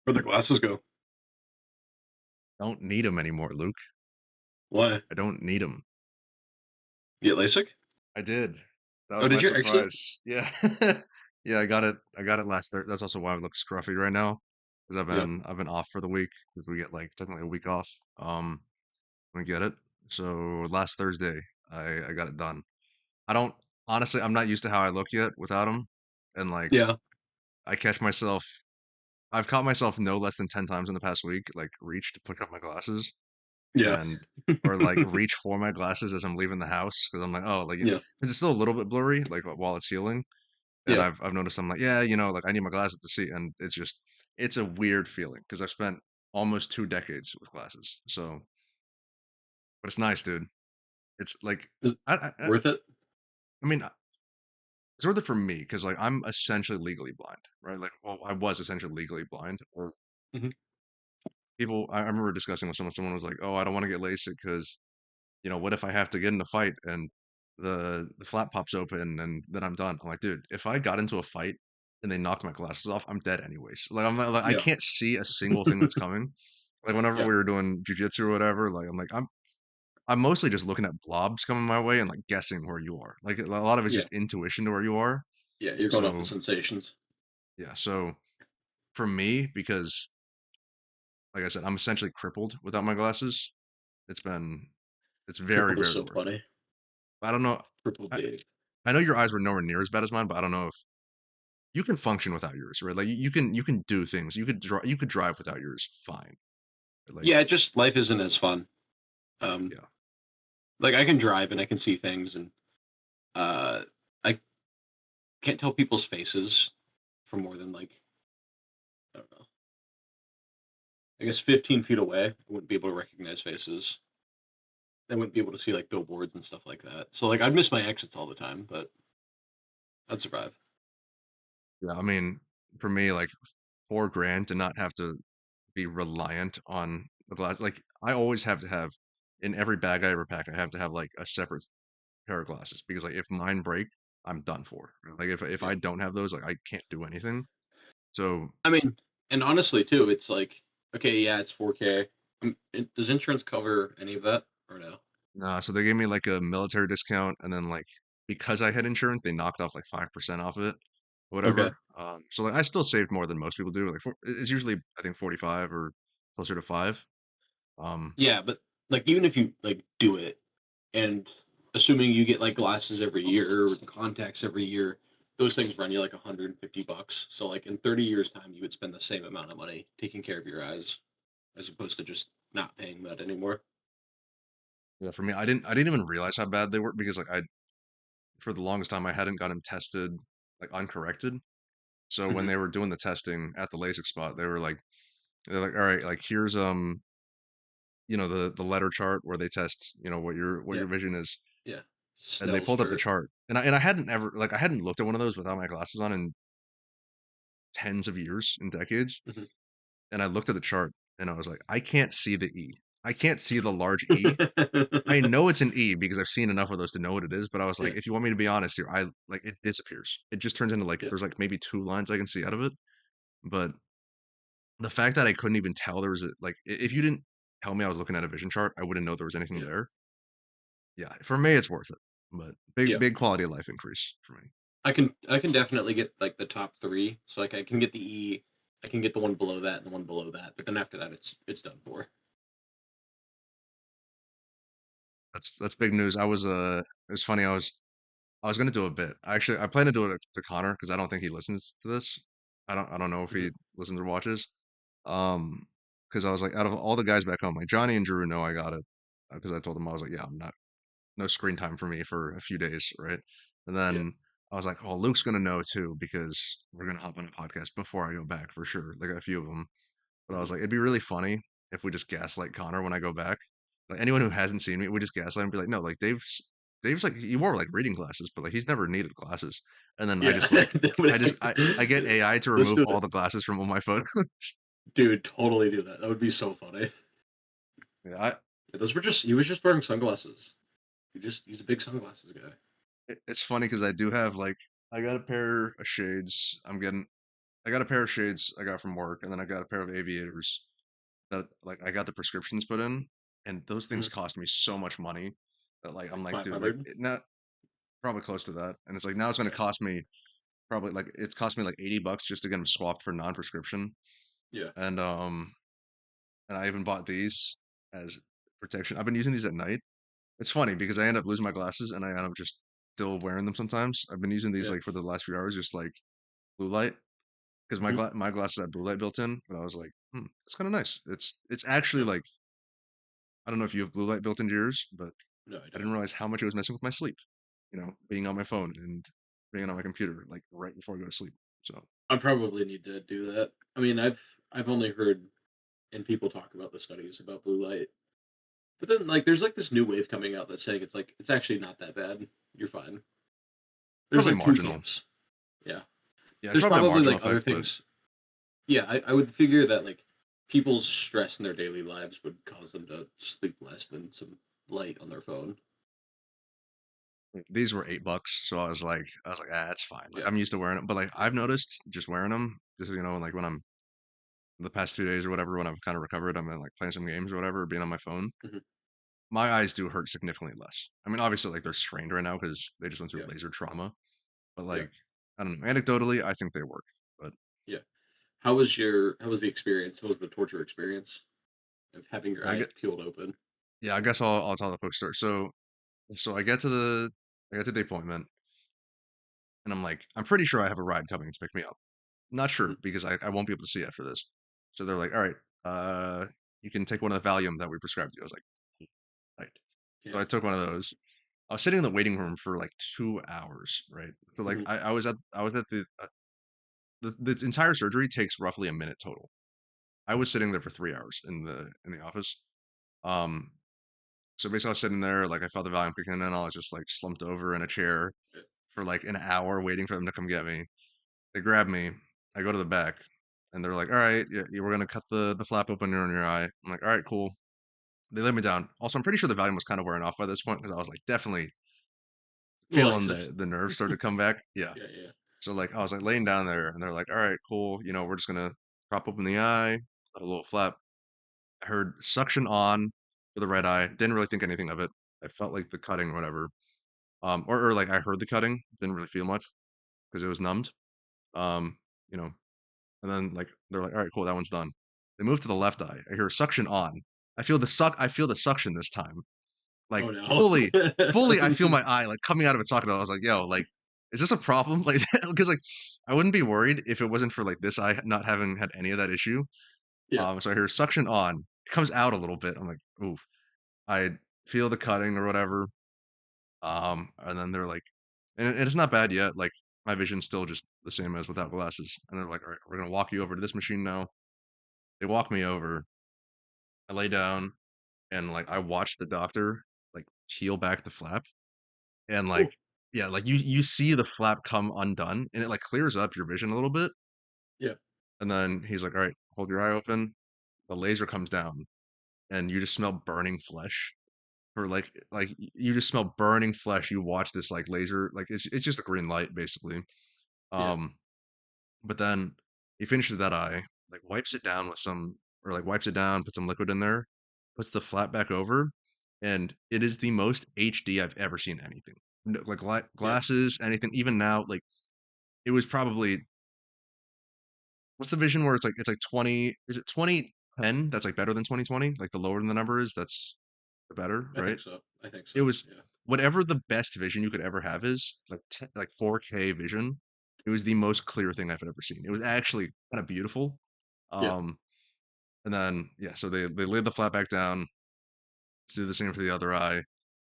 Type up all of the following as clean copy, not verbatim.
Where'd the glasses go? Don't need them anymore, Luke. Why? I don't need them. You get LASIK? I did. That Oh, was did my you actually? surprise. Yeah. Yeah, I got it. I got it last Thursday. That's also why I look scruffy right now, because Yeah. I've been off for the week because we get like technically a week off. When we get it. So last Thursday, I got it done. I don't honestly. I'm not used to how I look yet without them, and like Yeah. I catch myself. I've caught myself no less than 10 times in the past week, like reach to pick up my glasses Yeah. and or like reach for my glasses as I'm leaving the house because I'm like, oh, like Yeah. because it's still a little bit blurry, like while it's healing. And Yeah. I've noticed I'm like, yeah, like I need my glasses to see, and it's a weird feeling because I've spent almost 2 decades with glasses. So, but it's nice, dude. It's like Is it I I, I worth it? I mean, it's worth it for me because like I'm essentially legally blind, right? Like, well, I was essentially legally blind. Or Hmm. I remember discussing with someone. Someone was like, oh, I don't want to get LASIK because what if I have to get in a fight and the flap pops open and then I'm done? I'm like, dude, if I got into a fight and they knocked my glasses off, I'm dead anyways. Like I'm not, like I Yeah. can't see a single thing that's coming. Like whenever Yeah. we were doing jujitsu or whatever, like I'm mostly just looking at blobs coming my way and like guessing where you are. Like a lot of it's Yeah. just intuition to where you are. Yeah. You're going off the So sensations. yeah, so for me, because like I said, I'm essentially crippled without my glasses. It's been it's very, Crippled is very so worth it. funny. I don't know. Crippled I, Dave. I know your eyes were nowhere near as bad as mine, but I don't know if you can function without yours, right? Like you can do things. You could drive without yours fine. Like Yeah. Just life isn't as fun. Um, yeah. like I can drive and I can see things, and uh, I can't tell people's faces for more than like I don't know. I guess 15 feet away, I wouldn't be able to recognize faces. I wouldn't be able to see like billboards and stuff like that. So like I'd miss my exits all the time, but I'd survive. Yeah, I mean, for me, like 4 grand to not have to be reliant on the glass. Like I always have to have in every bag I ever pack, I have to have like a separate pair of glasses because like if mine break, I'm done for. Like if Yeah. I don't have those, like I can't do anything. So I mean, and honestly too, it's like okay, yeah, it's 4K. Does insurance cover any of that or no? nah, so they gave me like a military discount, and then like because I had insurance, they knocked off like 5% off of it, Okay. whatever. So like I still saved more than most people do. Like it's usually I think 45 or closer to 5. Um, Yeah, but like even if you like do it and assuming you get like glasses every year or contacts every year, those things run you like $150. So like in 30 years time you would spend the same amount of money taking care of your eyes as opposed to just not paying that anymore. yeah, for me, I didn't even realize how bad they were because like I for the longest time I hadn't gotten tested like uncorrected. So when Hmm. they were doing the testing at the LASIK spot, they're like, all right, like here's the letter chart where they test what Yeah. your vision is. Yeah. And they Snell's pulled up the chart. chart. And I hadn't ever like I hadn't looked at one of those without my glasses on in tens of years and decades. Hmm. And I looked at the chart and I was like, I can't see the E. I can't see the large E. I know it's an E because I've seen enough of those to know what it is, but I was Yeah. like, if you want me to be honest here, I like it disappears. It just turns into like Yeah. there's like maybe 2 lines I can see out of it. But the fact that I couldn't even tell there was like if you didn't tell me I was looking at a vision chart, I wouldn't know there was anything Yeah. there. Yeah, for me it's worth it. But Yeah. big quality of life increase for me. I can definitely get like the top three. So like I can get the E, I can get the one below that and the one below that. But then after that it's done for. That's big news. It's funny. I was gonna do a bit. I plan to do it to Connor because I don't think he listens to this. I don't know if Hmm. he listens or watches. Um, because I was like, out of all the guys back home, like Johnny and Drew know I got it because I told them I was like, yeah, I'm not no screen time for me for a few days, right? And Yeah. then I was like, oh, Luke's gonna know too because we're gonna hop on a podcast before I go back for sure. Like a few of them. But I Hmm. was like, it'd be really funny if we just gaslight Connor when I go back. Like anyone who hasn't seen me, we just gaslight and be like, no, like Dave's like he wore like reading glasses, but like he's never needed glasses. And then I Yeah. just like I get AI to Let's remove do all it. the glasses from all my photos. Dude, totally do that. That would be so funny. Yeah, Yeah, those were just he was just wearing sunglasses. He's a big sunglasses guy. it's funny because I do have like I got a pair of shades. I'm getting. I got a pair of shades I got from work, and then I got a pair of aviators that like I got the prescriptions put in, and those things Mhm. cost me so much money that like I'm Like like, dude, like 500. not probably close to that, and it's like now it's going to Yeah. cost me probably like it's cost me like $80 just to get them swapped for non-prescription, Yeah. and I even bought these as protection. I've been using these at night. It's funny because I end up losing my glasses and I end up just still wearing them sometimes. I've been using these Yeah. like for the last few hours, just like blue light because Mhm. my glasses have blue light built in. But I was like, it's kind of nice. It's actually Yeah. like I don't know if you have blue light built into yours, but No, I I didn't don't. realize how much it was messing with my sleep. You know, being on my phone and being on my computer like right before I go to sleep. So I probably need to do that. I mean, I've only heard and people talk about the studies about blue light, but then like there's like this new wave coming out that's saying it's actually not that bad. You're fine. There's probably like two marginal. camps. Yeah. Yeah, it's There's probably a probably marginal like other effect, but things. Yeah, I would figure that like people's stress in their daily lives would cause them to sleep less than some light on their phone. these were $8, so I was like, ah, that's fine. Like Yeah. I'm used to wearing them, but like Yeah. I've noticed just wearing them, just like when I'm the past 2 days or whatever, when I've kind of recovered, I'm like playing some games or whatever, being on my phone. Hmm. My eyes do hurt significantly less. I mean, obviously, like they're strained right now because they just went through Yeah. laser trauma, but Yeah. like I don't know, anecdotally, I think they work. But Yeah. How was the experience? How was the torture experience of having your I eyes get peeled open? yeah, I guess I'll tell the quick story. So I get to the appointment, and I'm pretty sure I have a ride coming to pick me up. Not Mhm. sure because I won't be able to see after this. So they're like, all right, you can take one of the Valium that we prescribed you. I was like, right. So Yeah. I took one of those. I was sitting in the waiting room for like 2 hours, right? So like Hmm. I was at the entire surgery takes roughly a minute total. I was sitting there for 3 hours in the office. Um, so basically I was sitting there, like I felt the Valium kicking in, and I was just like slumped over in a chair Yeah. for like an hour waiting for them to come get me. They grab me. I go to the back, and they're like, "All right, yeah, we're gonna cut the flap open in your eye." I'm like, "All right, cool." They lay me down. Also, I'm pretty sure the volume was kind of wearing off by this point because I was like definitely feeling Lighter. the nerves start to come back. Yeah. Yeah. Yeah. So like I was like laying down there, and they're like, "All right, cool. You know, we're just gonna prop open the eye, let a little flap." I heard suction on for the right eye. Didn't really think anything of it. I felt like the cutting or whatever. Or like I heard the cutting. Didn't really feel much because it was numbed. Um, you know, and then like they're like, "All right, cool, that one's done." They move to the left eye. I hear suction on. I feel the suction this time. Like Oh no. fully I feel my eye like coming out of its socket. I was like, "Yo, like is this a problem?" Like because like I wouldn't be worried if it wasn't for like this eye not having had any of that issue. Yeah. So I hear suction on. It comes out a little bit. I'm like, "Oof." I feel the cutting or whatever. And then they're like, and it's not bad yet. Like my vision's still just the same as without glasses. And they're like, "All right, we're gonna walk you over to this machine now." They walk me over. I lay down and like I watch the doctor like peel back the flap and Ooh. like yeah, like you see the flap come undone and it like clears up your vision a little bit. Yeah. And then he's like, "All right, hold your eye open." The laser comes down and you just smell burning flesh. Or you just smell burning flesh. You watch this like laser, like it's just a green light basically. Yeah. Um, but then he finishes that eye, like wipes it down like wipes it down, puts some liquid in there, puts the flap back over, and it is the most HD I've ever seen anything. Like Yeah. glasses, anything. Even now, like it was probably what's the vision where it's like 20? Is it 2010? That's like better than 2020. Like the lower than the number is, that's the better, I right? think so. I think It so. was Yeah. whatever the best vision you could ever have is like 4K vision. It was the most clear thing I've ever seen. It was actually kind of beautiful. Yeah. Um, and then yeah, so they laid the flat back down, do the same for the other eye,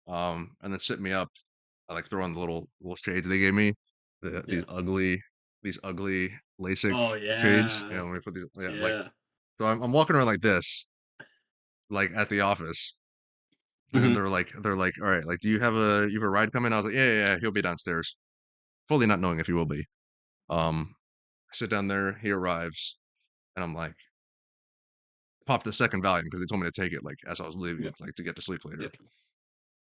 and then sit me up. I like throw on the little shades they gave me, Yeah. these ugly LASIK Oh shades. yeah. Yeah, let me put these. Yeah, like Yeah. so I'm walking around like this, like at the office, and then Hmm. they're like, all right, like do you have a ride coming? I was like, yeah, yeah, yeah, he'll be downstairs, fully not knowing if he will be. I sit down there, he arrives, and I'm like, pop the second Valium because they told me to take it like as I was Yeah. leaving, like to get to sleep Yeah. later.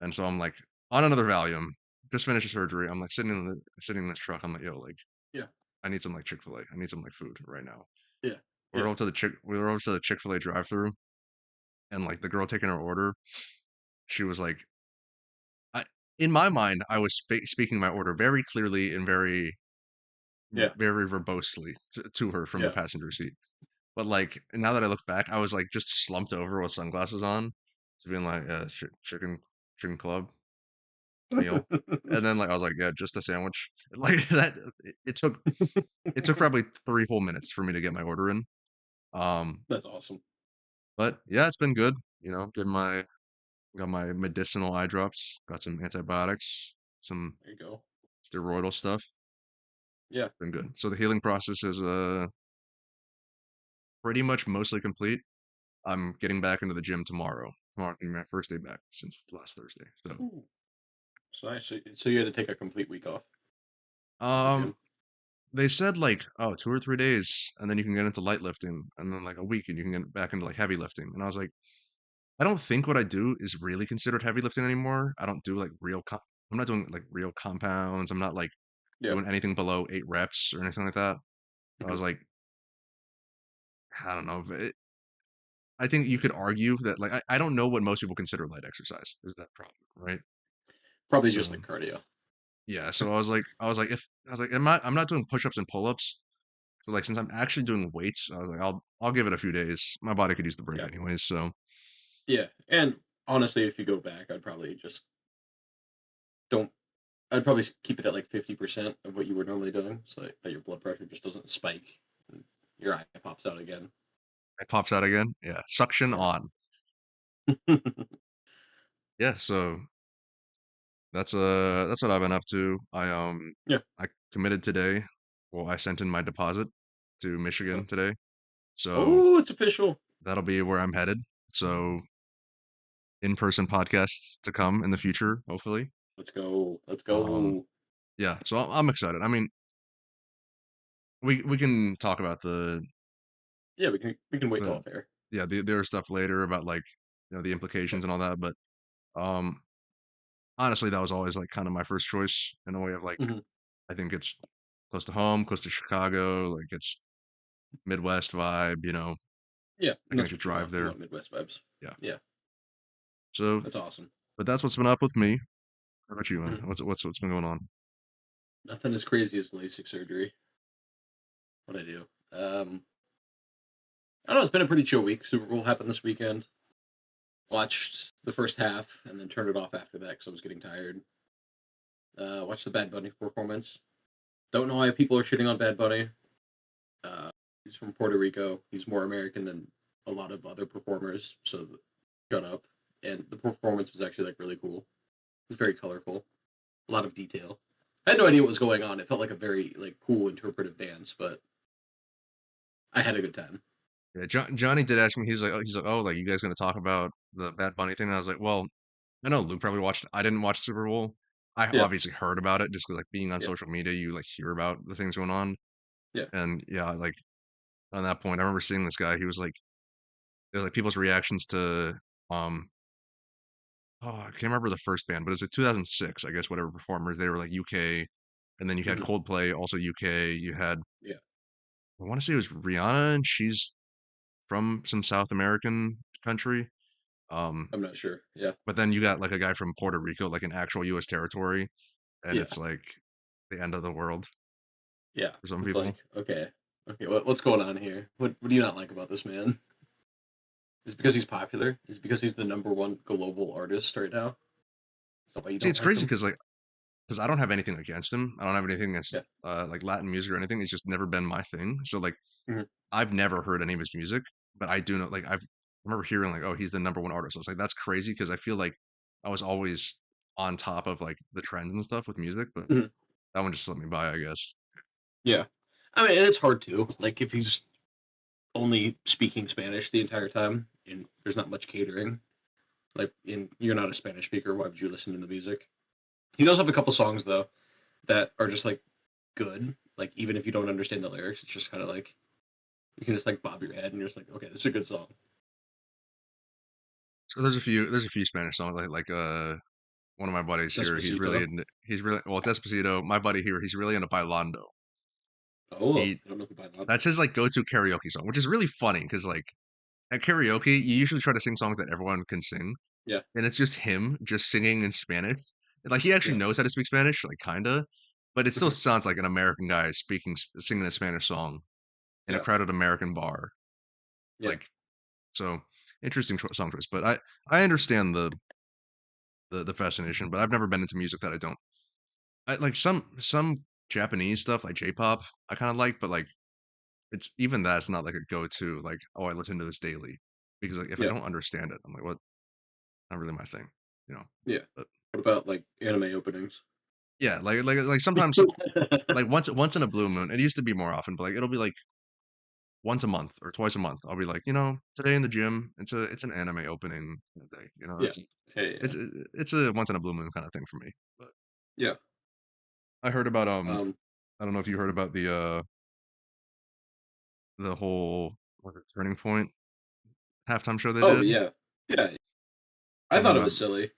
And so I'm like on another Valium, just finished the surgery. I'm like sitting in this truck. I'm like, yo, like Yeah. I need some like Chick-fil-A. I need some like food right now. Yeah. We were Yeah. over to the Chick-fil-A drive-through, and like the girl taking her order, she was like, I in my mind, I was speaking my order very clearly and Yeah. very verbosely to her from the Yeah. passenger seat. But like now that I look back, I was like just slumped over with sunglasses on, just being like, chicken club meal, and then like I was like, yeah, just a sandwich. Like that, it took probably 3 whole minutes for me to get my order in. Um, That's awesome. but yeah, it's been good. You know, got my medicinal eye drops, got some antibiotics, some There you go. steroidal stuff. Yeah. Been good. So the healing process is pretty much mostly complete. I'm getting back into the gym tomorrow. Tomorrow's gonna be my first day back since last Thursday. So, Ooh, so nice. So you had to take a complete week off the um, gym. they said like, oh, 2 or 3 days, and then you can get into light lifting, and then like a week, and you can get back into like heavy lifting. And I was like, I don't think what I do is really considered heavy lifting anymore. I don't do like I'm not doing like real compounds. I'm not like Yeah. doing anything below 8 reps or anything like that. I Mhm. was like, I don't know. I think you could argue that like I don't know what most people consider light exercise is that problem, right? Probably just So like cardio. yeah, so I'm not doing push-ups and pull-ups. So like since I'm actually doing weights, I was like I'll give it a few days. My body could use the break Yeah. anyways, so Yeah. And honestly, if you go back, don't. I'd probably keep it at like 50% of what you were normally doing, so that your blood pressure just doesn't spike and your eye pops out again. it pops out again. Yeah, suction Yeah. on. Yeah, so that's what I've been up to. Yeah. I committed today. Well, I sent in my deposit to Uh, Michigan today. So oh, it's official. that'll be where I'm headed. So in-person podcasts to come in the future, hopefully. Let's go. Let's Um, go. yeah, so I'm excited. I mean, we can talk about Yeah, we can wait till the off air. yeah, there stuff later about like, you know, the Yeah. implications and all that, but um honestly, that was always like kind of my first choice in a way of like Hmm. I think it's close to home, close to Chicago, like it's Midwest vibe, you know. Yeah, I and can that's actually what you drive want. You there. want Midwest vibes. Yeah. Yeah, So, that's awesome. but that's what's been up with me. How about you, man? Mhm. What's been going on? Nothing as crazy as LASIK surgery. What I do. I don't know. It's been a pretty chill week. Super Bowl happened this weekend. Watched the first half and then turned it off after that because I was getting tired. Watched the Bad Bunny performance. Don't know why people are shitting on Bad Bunny. Uh, he's from Puerto Rico. He's more American than a lot of other performers. So shut up. And the performance was actually like really cool. It was very colorful. A lot of detail. I had no idea what was going on. It felt like a very like cool interpretive dance, but I had a good time. Yeah, Johnny did ask me. He's like, oh, like you guys gonna talk about the Bad Bunny thing? And I was like, well, I know Luke probably watched. I didn't watch Super Bowl. I Yeah, obviously heard about it just because like being on yeah, social media, you like hear about the things going on. yeah. And yeah, like on that point, I remember seeing this guy. He was like, there's like people's reactions to um oh, I can't remember the first band, but it was like 2006, I guess, whatever performers. They were like UK, and then you had Hmm. Coldplay, also UK. You had, Yeah. I want to say it was Rihanna, and she's from some South American country. Um, I'm not sure. Yeah, but then you got like a guy from Puerto Rico, like an actual US territory, and yeah, it's like the end of the world yeah. for some It's people. like okay, okay. What's going on here? What do you not like about this man? Is it because he's popular? Is it because he's the number one global artist right now? Is that why you See, don't it's like crazy him? because I don't have anything against him. I don't have anything against Yeah. like Latin music or anything. It's just never been my thing. So like Hmm. I've never heard any of his music, but I do know like I remember hearing like, oh, he's the number one artist. I was like, that's crazy because I feel like I was always on top of like the trends and stuff with music, but Hmm. that one just slipped me by, I guess. Yeah. I mean, and it's hard too. Like if he's only speaking Spanish the entire time and there's not much catering, like in you're not a Spanish speaker, why would you listen to the music? He does have a couple songs though that are just like good. Like even if you don't understand the lyrics, it's just kind of like you can just like bob your head and you're just like, okay, this is a good song. So there's a few Spanish songs like one of my buddies here, Despacito. he's really well Despacito, my buddy here, he's really into bailando. Oh, He I don't know who by that. That's his like go-to karaoke song, which is really funny because like at karaoke you usually try to sing songs that everyone can sing, Yeah, and it's just him just singing in Spanish. Like he actually yeah, knows how to speak Spanish, like kinda, but it still mhm, sounds like an American guy singing a Spanish song in a yeah, crowded American bar. yeah. Like so interesting song choice. But I understand the fascination, but I've never been into music that I don't. I like some Japanese stuff like J-pop I kind of like, but like it's even that's not like a go-to. Like oh, I listen to this daily because like if I Yeah, don't understand it, I'm like what? Not really my thing, you know. yeah. But What about like anime openings? yeah, like sometimes like once in a blue moon. It used to be more often, but like it'll be like once a month or twice a month. I'll be like, today in the gym, it's an anime opening day. Yeah, yeah, yeah, It's a once in a blue moon kind of thing for me. But yeah. I heard about Um. I don't know if you heard about the whole what was it, Turning Point halftime show they Oh did. yeah, yeah. I Something thought it about was silly.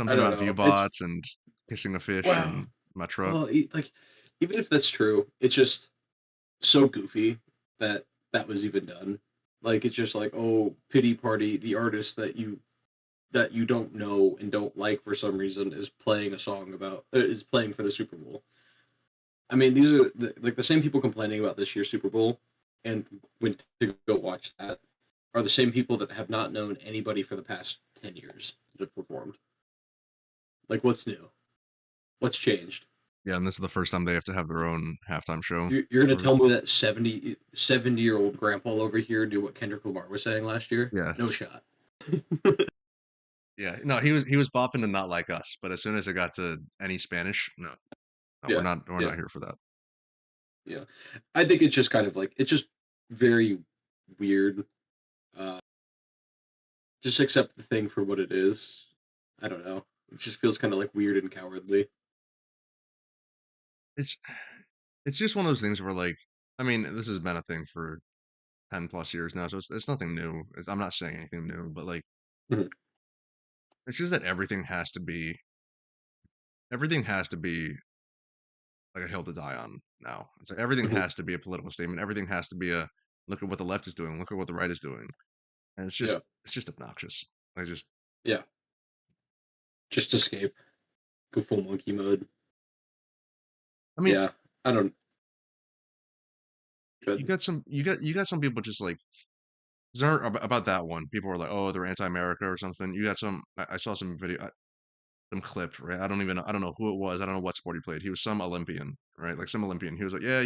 I something don't about know. It's viewbots and kissing a fish wow. and my truck. Well, like even if that's true, it's just so goofy that that was even done. Like it's just like, oh, pity party. The artist that you don't know and don't like for some reason is playing a song about is playing for the Super Bowl. I mean, these are like the same people complaining about this year's Super Bowl and went to go watch that are the same people that have not known anybody for the past 10 years that have performed. Like, what's new? What's changed? Yeah, and this is the first time they have to have their own halftime show. You're going to Or tell me that 70-year-old grandpa over here knew what Kendrick Lamar was saying last year? yeah, No shot. yeah. No, he was bopping to Not Like Us, but as soon as it got to any Spanish, no, no, Yeah, we're yeah, not here for that. yeah. I think it's just kind of like, it's just very weird. Uh, just accept the thing for what it is. I don't know. It just feels kind of like weird and cowardly. It's it's just one of those things where like, I mean, this has been a thing for 10 plus years now, so it's nothing new. I'm not saying anything new, but like, Mhm, it's just that everything has to be like a hill to die on now. It's like everything mhm. has to be a political statement. Everything has to be a look at what the left is doing, look at what the right is doing, and Yeah, it's just obnoxious. I just yeah. Just escape. Go full monkey mode. I mean, Yeah, I don't. But you got some people just like 'cause there about that one. People were like, "Oh, they're anti-America or something." You got some. I saw some video, some clip, right? I don't know who it was. I don't know what sport he played. He was some Olympian, right? Like some Olympian. He was like, "Yeah,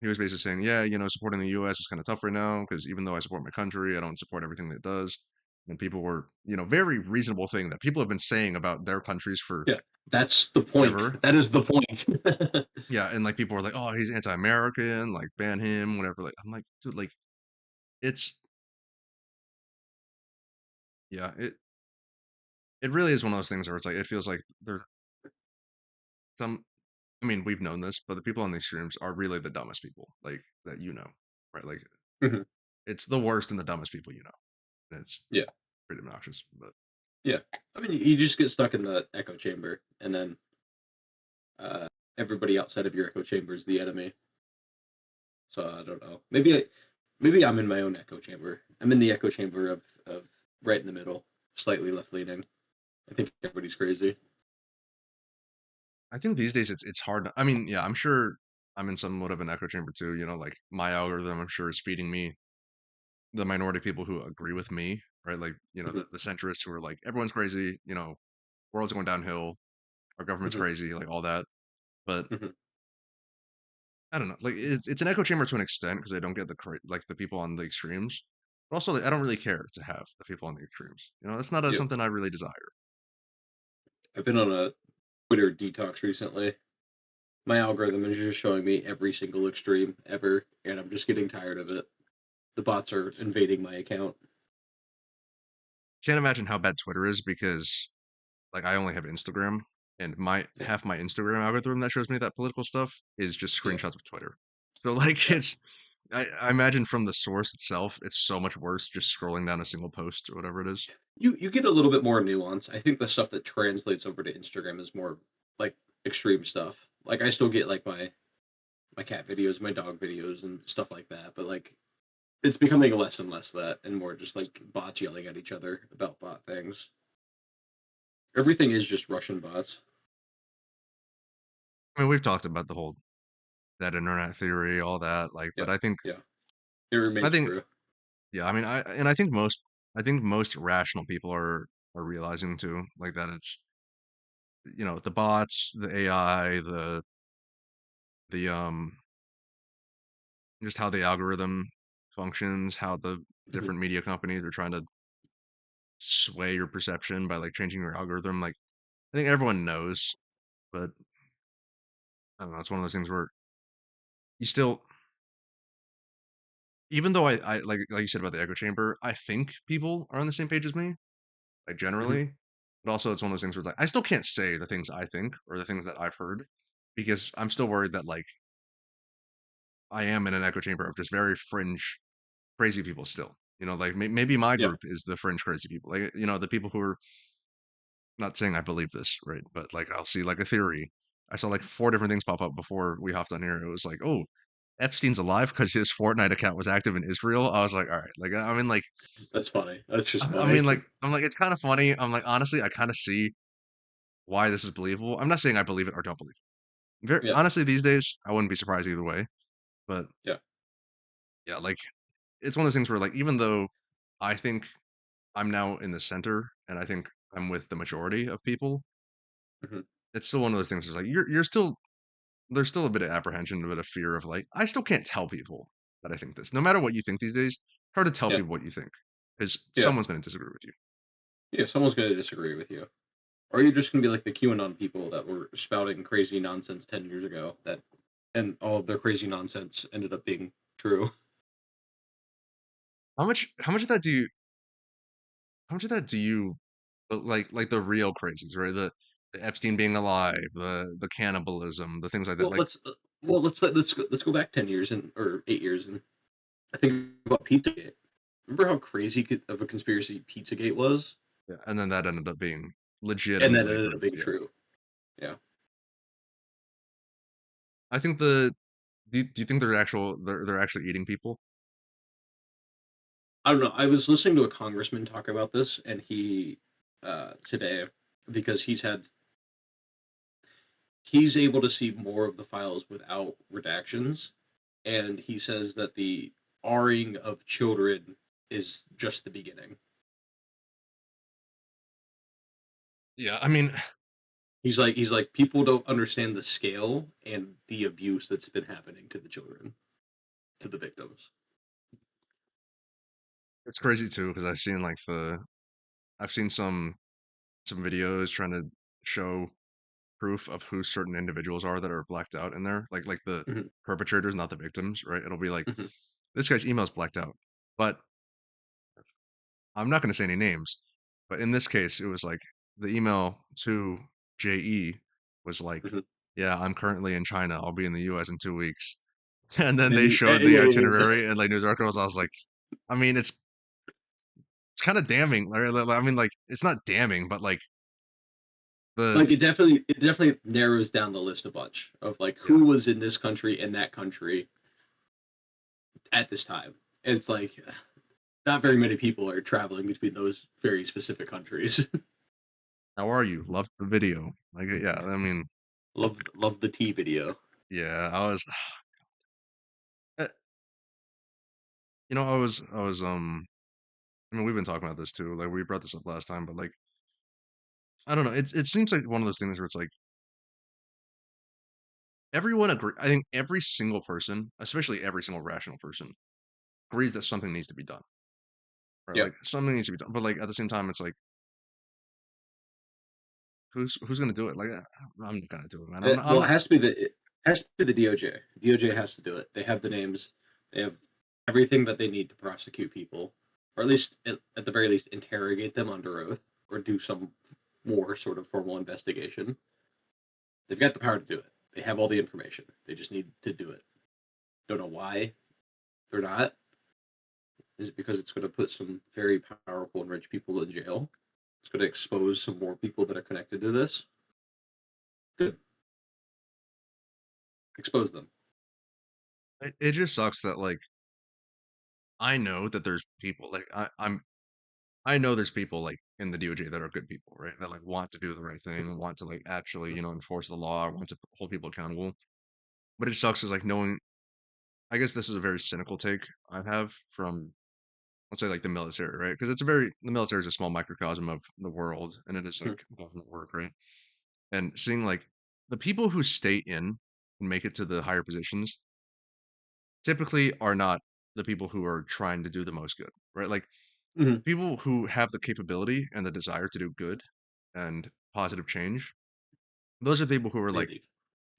he was basically saying, yeah, supporting the U.S. is kind of tough right now because even though I support my country, I don't support everything that it does." And people were, very reasonable thing that people have been saying about their countries yeah, that's the point. forever. That is the point. Yeah, and like people were like, "Oh, he's anti-American, like ban him, whatever." Like I'm like, dude, like it's yeah, it really is one of those things where it's like it feels like there's some. I mean, we've known this, but the people on these streams are really the dumbest people, like that right? Like Mhm. it's the worst and the dumbest people you know. And it's Yeah, pretty obnoxious, but yeah. I mean, you just get stuck in the echo chamber, and then uh, everybody outside of your echo chamber is the enemy. So I don't know. Maybe I'm in my own echo chamber. I'm in the echo chamber of right in the middle, slightly left leaning. I think everybody's crazy. I think these days it's hard. I mean, yeah, I'm sure I'm in somewhat of an echo chamber too. Like my algorithm, I'm sure is feeding me the minority of people who agree with me, right? Like Hmm. the centrists who are like everyone's crazy. World's going downhill. Our government's Hmm. crazy, like all that. But Hmm. I don't know. Like it's an echo chamber to an extent because I don't get like the people on the extremes. But also, like, I don't really care to have the people on the extremes. That's not Yeah, something I really desire. I've been on a Twitter detox recently. My algorithm is just showing me every single extreme ever, and I'm just getting tired of it. The bots are invading my account. Can't imagine how bad Twitter is because like I only have Instagram, and my Yeah, half my Instagram algorithm that shows me that political stuff is just yeah, screenshots of Twitter. So like yeah. I imagine from the source itself, it's so much worse just scrolling down a single post or whatever it is. You get a little bit more nuance. I think the stuff that translates over to Instagram is more like extreme stuff. Like I still get like my my cat videos, my dog videos, and stuff like that. But like, it's becoming less and less that, and more just like bots yelling at each other about bot things. Everything is just Russian bots. I mean, we've talked about the whole that internet theory, all that, like, Yeah, but yeah. It I remains think, true. yeah, I mean, I think most rational people are realizing too, like that it's, the bots, the AI, the just how the algorithm functions, how the Mhm. different media companies are trying to sway your perception by like changing your algorithm. Like, I think everyone knows, but I don't know. It's one of those things where you still, even though I like you said about the echo chamber, I think people are on the same page as me, like Mhm. generally. But also, it's one of those things where it's like I still can't say the things I think or the things that I've heard because I'm still worried that like I am in an echo chamber of just very fringe crazy people still. Like maybe my Yeah, group is the fringe crazy people. Like, the people who are not saying I believe this, right? But like I'll see like a theory. I saw like four different things pop up before we hopped on here. It was like, oh, Epstein's alive because his Fortnite account was active in Israel. I was like, all right, like I mean, like that's funny. That's just I mean, funny. like I'm like it's kind of funny. I'm like honestly, I kind of see why this is believable. I'm not saying I believe it or don't believe it. Yeah, Honestly, these days I wouldn't be surprised either way. But yeah. yeah, like it's one of those things where like even though I think I'm now in the center and I think I'm with the majority of people, Mhm. it's still one of those things. It's like you're still there's still a bit of apprehension, a bit of fear of like, I still can't tell people that I think this. No matter what you think these days, hard to tell Yeah, people what you think because yeah, someone's going to disagree with you. yeah. Someone's gonna disagree with you, or you're just gonna be like the QAnon people that were spouting crazy nonsense 10 years ago. And all of their crazy nonsense ended up being true. How much of that do you like the real crazies, right? The Epstein being alive, the cannibalism, the things like that. Well, Like, let's go back 10 years and or 8 years, and I think about Pizzagate. Remember how crazy of a conspiracy Pizzagate was, yeah, and then that ended up being and that legitimately ended up proved. being Yeah, true. Yeah, I think do you think they're actually eating people? I don't know. I was listening to a congressman talk about this, and he today, because he's able to see more of the files without redactions, and he says that the R-ing of children is just the beginning. Yeah, I mean, He's like people don't understand the scale and the abuse that's been happening to the children, to the victims. it's crazy too because I've seen some videos trying to show proof of who certain individuals are that are blacked out in there, like the Hmm. perpetrators, not the victims, right? It'll be like Hmm. this guy's email's blacked out, but I'm not going to say any names. But in this case, it was like the email to JE was like, Hmm. "Yeah, I'm currently in China. I'll be in the U.S. in 2 weeks." And then And they he, showed the itinerary and like news articles. I was like, I mean, it's kind of damning. I mean, like it's not damning, but like the like it definitely narrows down the list a bunch of like yeah. who was in this country and that country at this time. And it's like not very many people are traveling between those very specific countries. How are you? Loved the video. Like, yeah, I mean, Love the T video. yeah, uh, I mean, we've been talking about this too. Like, we brought this up last time, but like, I don't know. It seems like one of those things where it's like everyone agree. I think every single person, especially every single rational person, agrees that something needs to be done. Right? Yeah. Like, something needs to be done. But like at the same time, it's like, who's gonna do it? Like, I'm not gonna do it, man. I'm Well, it not. has to be the DOJ. DOJ has to do it. They have the names. They have everything that they need to prosecute people, or at least at the very least interrogate them under oath, or do some more sort of formal investigation. They've got the power to do it. They have all the information. They just need to do it. Don't know why they're not. Is it because it's going to put some very powerful and rich people in jail? It's going to expose some more people that are connected to this. Good. Expose them. it just sucks that like I know that there's people like I know there's people like in the DOJ that are good people, right? That like want to do the right thing, want to like actually, enforce the law, want to hold people accountable. But it sucks is like knowing I guess this is a very cynical take I have from let's say like the military, right? Because the military is a small microcosm of the world and it is Mhm. like government work, right? And seeing like the people who stay in and make it to the higher positions typically are not the people who are trying to do the most good, right? Like Mhm. people who have the capability and the desire to do good and positive change, those are people who are They like, leave.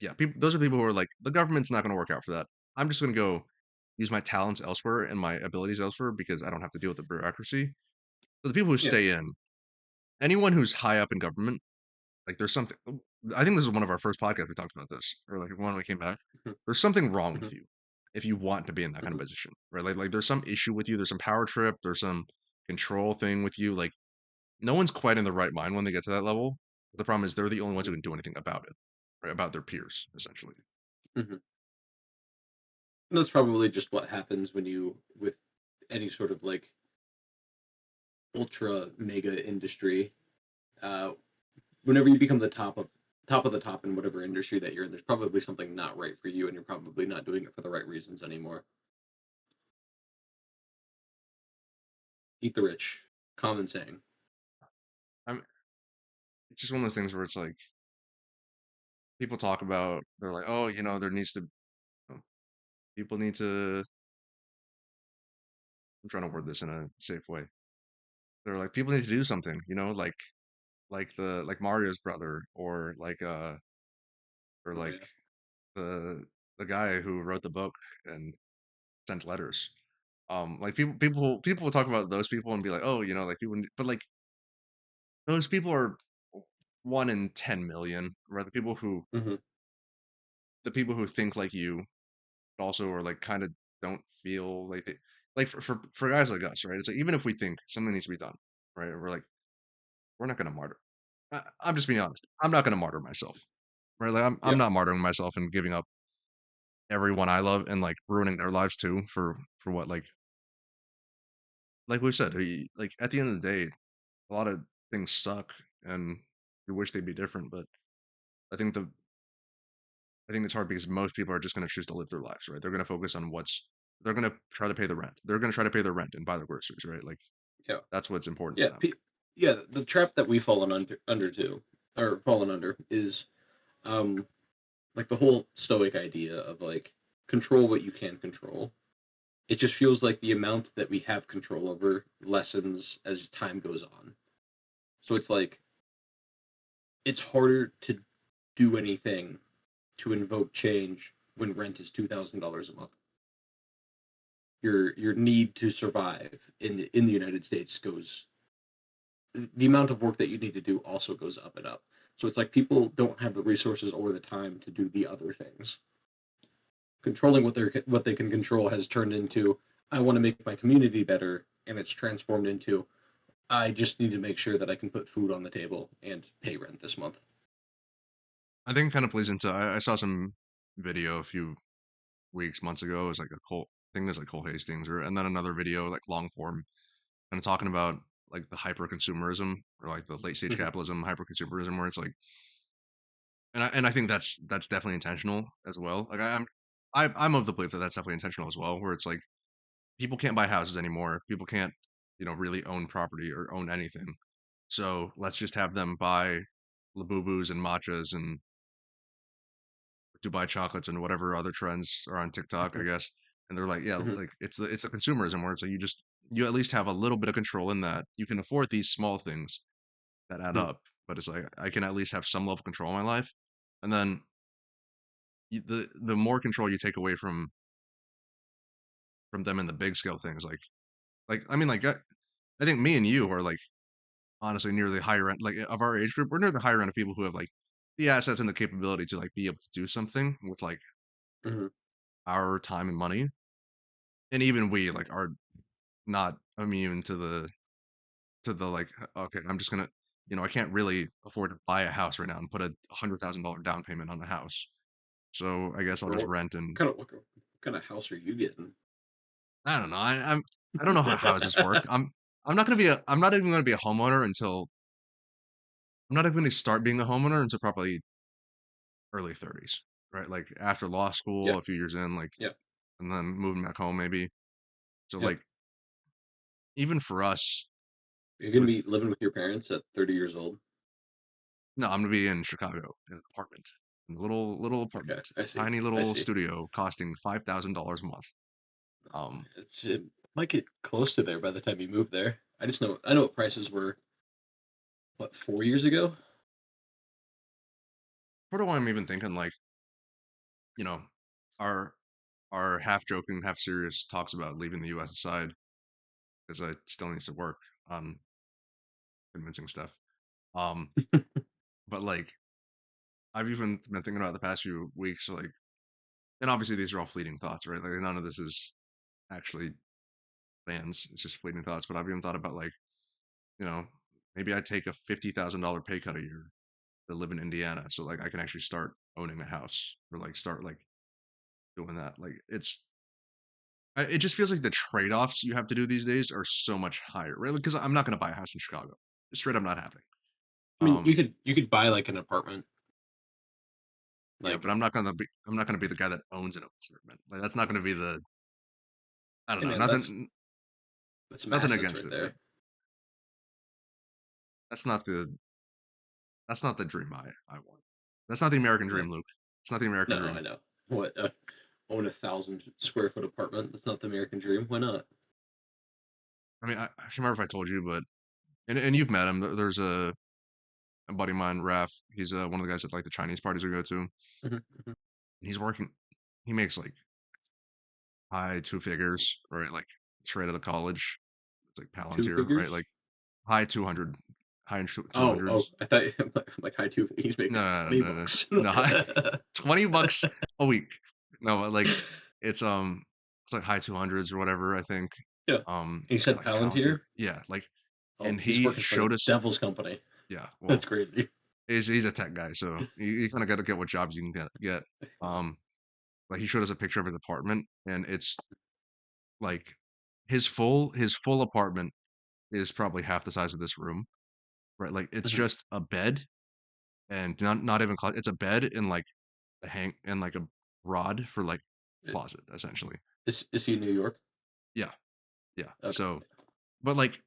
yeah, people. Those are people who are like, the government's not going to work out for that. I'm just going to go use my talents elsewhere and my abilities elsewhere because I don't have to deal with the bureaucracy. So the people who Yeah. stay in, anyone who's high up in government, like there's something. I think this is one of our first podcasts we talked about this, or like when we came back. Mhm. There's something wrong with Mhm. you if you want to be in that kind of Mhm. position, right? Like there's some issue with you. There's some power trip. There's some control thing with you. Like no one's quite in the right mind when they get to that level. The problem is they're the only ones who Mhm. can do anything about it, right? About their peers, essentially. Mhm. And that's probably just what happens when you with any sort of like ultra mega industry. Uh, Whenever you become the top of the top in whatever industry that you're in, there's probably something not right for you, and you're probably not doing it for the right reasons anymore. Eat the rich, common saying. I'm, it's just one of those things where it's like people talk about, they're like, oh, there needs to, oh, people need to, I'm trying to word this in a safe way. They're like, people need to do something, like Mario's brother or Oh like yeah. the the guy who wrote the book and sent letters. Like people will talk about those people and be like, oh, like people, but like those people are 1 in 10 million, right? Hmm. The people who think like you also are like kind of don't feel like they like for guys like us, right? It's like even if we think something needs to be done, right? We're like we're not gonna martyr. I'm just being honest. I'm not gonna martyr myself, right? Like I'm Yeah. not martyring myself and giving up everyone I love and like ruining their lives too for what like we said, like at the end of the day, a lot of things suck and you wish they'd be different, but I think the I think it's hard because most people are just going to choose to live their lives, right? They're going to focus on they're going to try to pay the rent. They're going to try to pay their rent and buy their groceries, right? Like Yeah. that's what's important to Yeah. them. Yeah. The trap that we've fallen under too, or fallen under, is um like the whole stoic idea of like control what you can control. It just feels like the amount that we have control over lessens as time goes on. So it's like it's harder to do anything to invoke change when rent is $2,000 a month. Your need to survive in the United States goes the amount of work that you need to do also goes up and up. So it's like people don't have the resources or the time to do the other things. Controlling what they can control has turned into I want to make my community better, and it's transformed into I just need to make sure that I can put food on the table and pay rent this month. I think it kind of plays into. I saw some video a few months ago. It was like I think there's like Cole Hastings, and then another video like long form, kind of talking about like the hyper consumerism or like the late stage Hmm. capitalism, hyper consumerism, where it's like, and I think that's definitely intentional as well. Like I'm of the belief that that's definitely intentional as well, where it's like people can't buy houses anymore. People can't, really own property or own anything. So let's just have them buy Labubus and matchas and Dubai chocolates and whatever other trends are on TikTok, I guess. And they're like, yeah, Hmm. like it's the consumerism where it's like you at least have a little bit of control in that you can afford these small things that add Hmm. up, but it's like I can at least have some level of control in my life. And then the more control you take away from them in the big scale things, like I mean, like I think me and you are like honestly near the higher end, like of our age group, we're near the higher end of people who have like the assets and the capability to like be able to do something with like Hmm. our time and money. And even we like are not immune to the like okay, I'm just gonna I can't really afford to buy a house right now and put a $100,000 down payment on the house. So I guess I'll just Or rent and kind of look. kind of house are you getting? I don't know. I don't know how houses work. I'm not even gonna be a homeowner until I'm not even gonna start being a homeowner until probably early 30s, right? Like after law Yeah, school, a few years in, like, yeah, and then moving back home maybe. So yeah. like even for us You're gonna with be living with your parents at 30 years old. no, I'm gonna be in Chicago in an apartment, in a little Okay, apartment, I see. tiny I little see. studio costing $5,000 a month. It might get close to there by the time you move there. I know what prices were. What, 4 years ago? Sort of why I'm even thinking like, you know, our our half joking, half serious talks about leaving the U.S. aside because I still needs to work on convincing stuff. Um, but like I've even been thinking about the past few weeks, like, and obviously these are all fleeting thoughts, right? Like none of this is actually plans; it's just fleeting thoughts. But I've even thought about like, you know, maybe I take a $50,000 pay cut a year to live in Indiana, so like I can actually start owning a house or like start like doing that. Like it just feels like the trade-offs you have to do these days are so much higher, right? Because I'm not going to buy a house in Chicago. Straight up not happening. I mean, Um, you could buy like an apartment. yeah, but Like, I'm not gonna be the guy that owns an apartment. Like that's not gonna be the I don't hey know, man, that's some nothing assets against right it, but there. that's not the dream I want. That's not the American Yeah. dream, Luke. It's not the American No, I dream. know. What, own 1,000 square foot apartment? That's not the American dream. Why not? I mean, I can't remember if I told you, but and you've met him. There's a buddy of mine, Raf. He's one of the guys at like the Chinese parties we go to. And Mhm, mhm. he's working. He makes like high two figures, right? Like straight out of college. It's like Two Palantir, right? Like figures? high 200, high two Oh, hundreds. I thought like high two. He's No, making no, no, 20 no, no, bucks. no. $20 a week. No, but like it's it's like high 200s or whatever, I think. Yeah. He At said like Palantir. Palantir. Yeah, like Oh, and he's he working for the showed us devil's company. yeah, That's well, crazy. he's a tech guy, so you kind of got to get what jobs you can get. Um like he showed us a picture of his apartment and it's like his full apartment is probably half the size of this room, right? Like it's Mhm. just a bed and not even it's a bed and like a hang and like a rod for like I- closet essentially. Is he in New York? Yeah, yeah. Okay, So, but like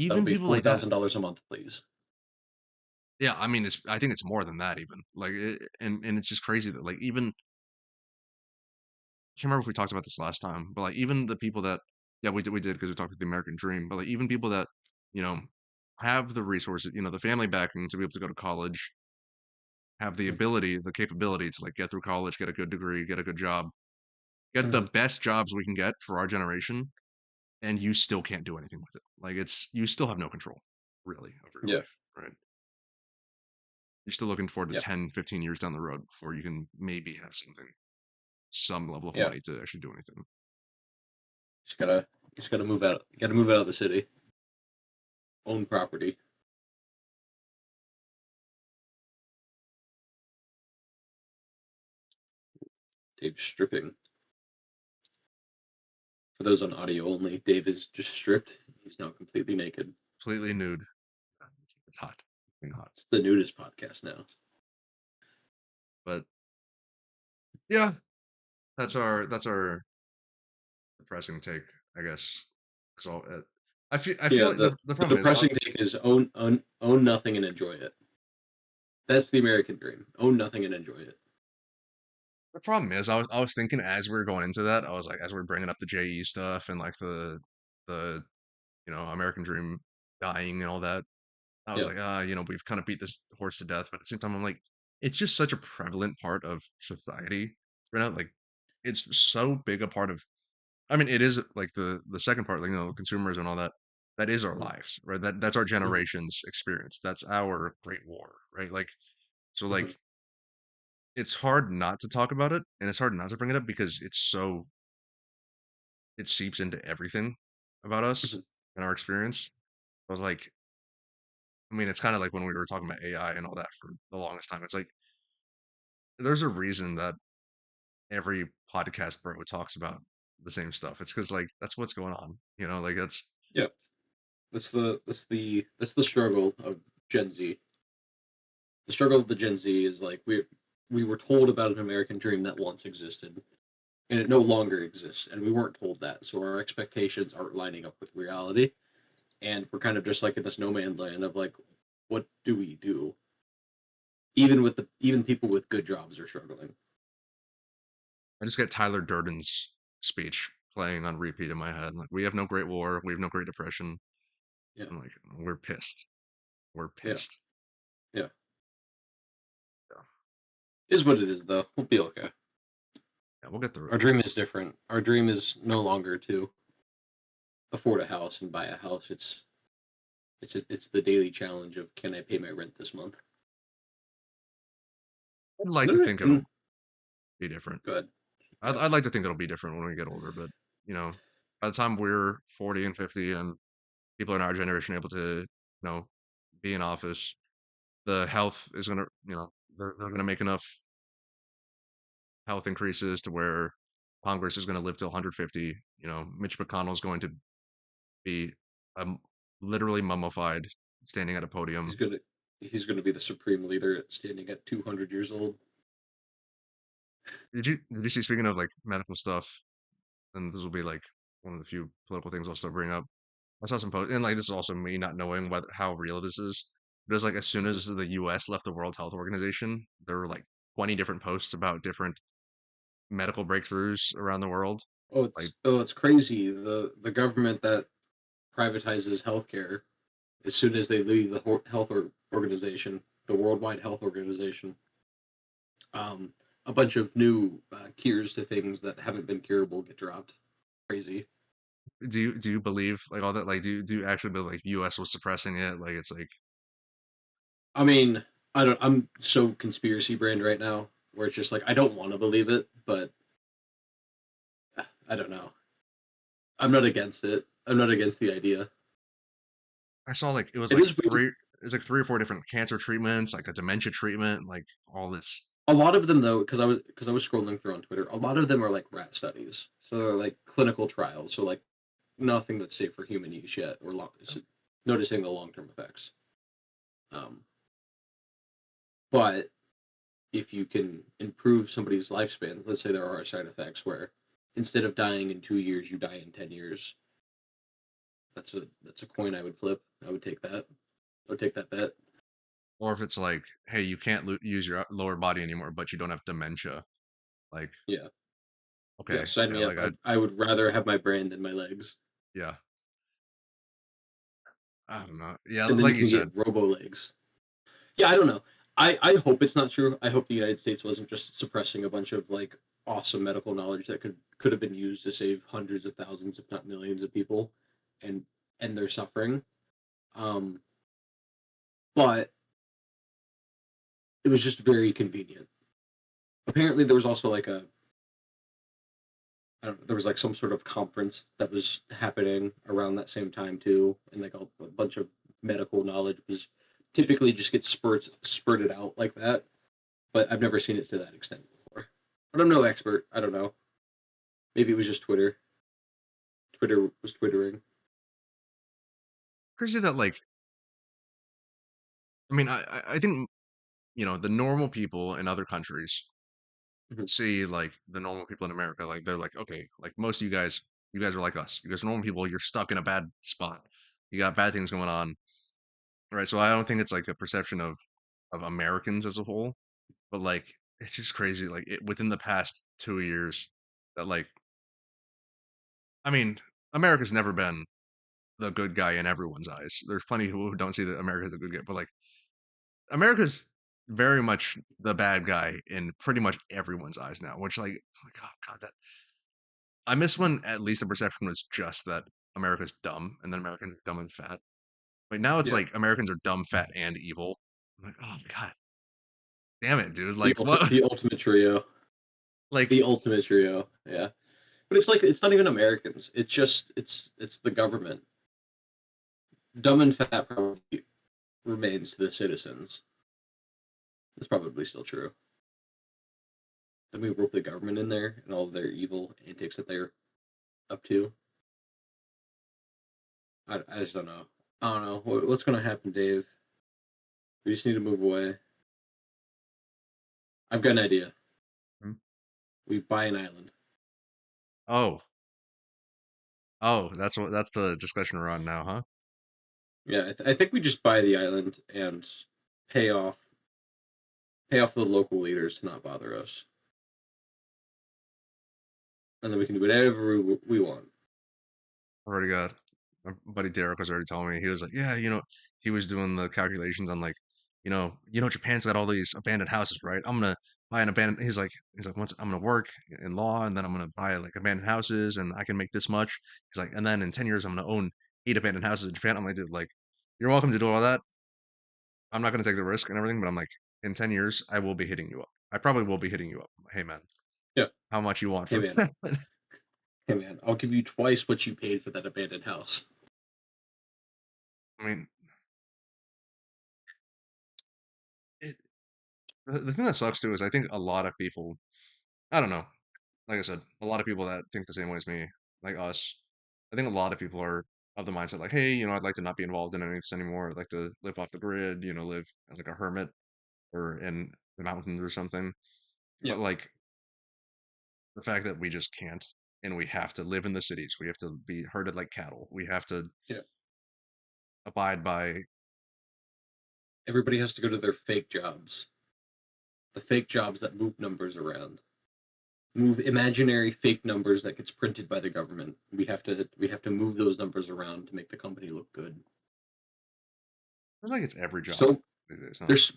that'll even be people four like that, thousand dollars a month, please. yeah. I mean, I think it's more than that even. Like, and it's just crazy that like even I can't remember if we talked about this last time, but like even the people that yeah we did because we talked about the American dream, but like even people that you know have the resources, the family backing to be able to go to college, have the Mhm, ability, the capability to like get through college, get a good degree, get a good job, get the mhm. best jobs we can get for our generation and you still can't do anything with it. Like you still have no control really over your Yeah, life, right? You're still looking forward to yeah, 10, 15 years down the road before you can maybe have something, some level of yeah. money to actually do anything. Just gotta move out. Gotta move out of the city. Own property. Dave's stripping. For those on audio only, Dave is just stripped. He's now completely naked. Completely nude. It's hot. It's hot. It's the nudist podcast now. But yeah, that's our depressing take, I guess. So I feel Yeah, like the the problem is depressing take is own nothing and enjoy it. That's the American dream. Own nothing and enjoy it. I was thinking as we were going into that, I was like as we are bringing up the JE stuff and like the American dream dying and all that. I was Yeah. like, we've kind of beat this horse to death, but at the same time, I'm like, it's just such a prevalent part of society right now. Like, it's so big a part of. I mean, it is like the second part, like consumerism and all that. That is our Mhm, lives, right? That's our mhm, generation's experience. That's our Great War, right? Like, so like mhm, it's hard not to talk about it, and it's hard not to bring it up because it seeps into everything about us mhm. and our experience. I was like, I mean, it's kind of like when we were talking about AI and all that for the longest time. It's like there's a reason that every podcast bro talks about the same stuff. It's because like that's what's going on. You know, like that's Yeah, that's the struggle of Gen Z. The struggle of the Gen Z is like we were told about an American dream that once existed, and it no longer exists, and we weren't told that, so our expectations aren't lining up with reality, and we're kind of just like in this no man's land of like, what do we do? Even people with good jobs are struggling. I just get Tyler Durden's speech playing on repeat in my head. Like we have no Great War, we have no Great Depression. Yeah, I'm like, we're pissed. We're yeah, pissed. yeah. Yeah, Is what it is though. We'll be okay. yeah, we'll get through it. Our dream is different. Our dream is no longer to afford a house and buy a house. It's the daily challenge of, can I pay my rent this month? I'd like to And, think it'll and be different. good. I'd, Yeah. I'd like to think it'll be different when we get older, but you know, by the time we're 40 and 50 and people in our generation able to, be in office, the health is gonna, they're gonna make enough health increases to where Congress is gonna live till 150. You know, Mitch McConnell's going to be um, literally mummified, standing at a He's podium. gonna he's gonna be the supreme leader standing at 200 years old. Did you see? Speaking of like medical stuff, and this will be like one of the few political things I'll still bring up. I saw some posts, and like this is also me not knowing how real this is. But it was like as soon Mhm. as the U.S. left the World Health Organization, there were like 20 different posts about different medical breakthroughs around the world. Like, It's crazy. The government that privatizes healthcare, as soon as they leave the organization, the Worldwide Health Organization, um, a bunch of new cures to things that haven't been curable get dropped. Crazy. do you believe like all that? Like, do you actually believe like U.S. was suppressing it? Like, it's like I mean, I don't. I'm so conspiracy brained right now, where it's just like I don't want to believe it, but I don't know. I'm not against it. I'm not against the idea. I saw like it was It like is weird. three or four different cancer treatments, like a dementia treatment, like all this. A lot of them, though, because I was scrolling through on Twitter. A lot of them are like rat studies, so they're like clinical trials. So like nothing that's safe for human use yet, or noticing the long term effects. Um, but if you can improve somebody's lifespan, let's say there are side effects where instead of dying in 2 years, you die in 10 years. That's a coin I would flip. I would take that. I would take that bet. Or if it's like, hey, you can't use your lower body anymore, but you don't have dementia. Like, Yeah, yeah. okay, Sign yeah, me up. like I would rather have my brain than my legs, yeah, I don't know. Yeah, and then you like you can said, get robo legs. Yeah, I don't know. I hope it's not true. I hope the United States wasn't just suppressing a bunch of like awesome medical knowledge that could have been used to save hundreds of thousands, if not millions, of people, and and their suffering. Um, but it was just very convenient. Apparently, there was also like I don't know, there was like some sort of conference that was happening around that same time too, and like a bunch of medical knowledge was typically just gets spurted out like that. But I've never seen it to that extent before. But I'm no expert. I don't know. Maybe it was just Twitter. Twitter was twittering. crazy that like, I mean, I think the normal people in other countries Mhm. see like the normal people in America, like they're like, okay, like most of you guys are like us. You guys are normal people. You're stuck in a bad spot. You got bad things going on, right? So I don't think it's like a perception of Americans as a whole, but like it's just crazy. Like within the past 2 years, that like, I mean, America's never been the good guy in everyone's eyes. There's plenty of people who don't see that America's the good guy, but like America's very much the bad guy in pretty much everyone's eyes now. Which like oh god, that I miss when at least the perception was just that America's dumb and then Americans are dumb and fat. But now it's Yeah, like Americans are dumb, fat, and evil. I'm like, oh god, damn it, dude. the Like what? the ultimate trio. Like The ultimate trio. Yeah, but it's like it's not even Americans. It's the government. Dumb and fat probably remains to the citizens. It's probably still true. Then we rope the government in there and all of their evil antics that they're up to. I just don't know. I don't know what's going to happen, Dave. We just need to move away. I've got an idea. Hmm? We buy an island. Oh, oh, that's the discussion we're on now, huh? Yeah, I think we just buy the island and pay off pay off the local leaders to not bother us, and then we can do whatever we want. Already got my buddy Derek was already telling me. He was like, yeah, he was doing the calculations on like, Japan's got all these abandoned houses, right? I'm gonna buy an abandoned. He's like, once I'm gonna work in law, and then I'm gonna buy like abandoned houses, and I can make this much. He's like, and then in 10 years, I'm gonna own 8 abandoned houses in Japan. I'm like, dude, like, you're welcome to do all that. I'm not gonna take the risk and everything, but I'm like, in 10 years, I will be hitting you up. I probably will be hitting you up. Hey man, Yeah. how much you want Hey for man. that? Hey man. I'll give you twice what you paid for that abandoned house. I mean, it, the thing that sucks too is I think a lot of people, I don't know, like I said, a lot of people that think the same way as me, like us, I think a lot of people are of the mindset like, hey, I'd like to not be involved in any of this anymore. I'd like to live off the grid, live as like a hermit or in the mountains or something. Yeah. But like the fact that we just can't and we have to live in the cities, we have to be herded like cattle, we have to Yeah. abide by. Everybody has to go to their fake jobs. The fake jobs that move numbers around. Move imaginary fake numbers that gets printed by the government. We have to move those numbers around to make the company look good. Feels like it's every job So these days, huh? there's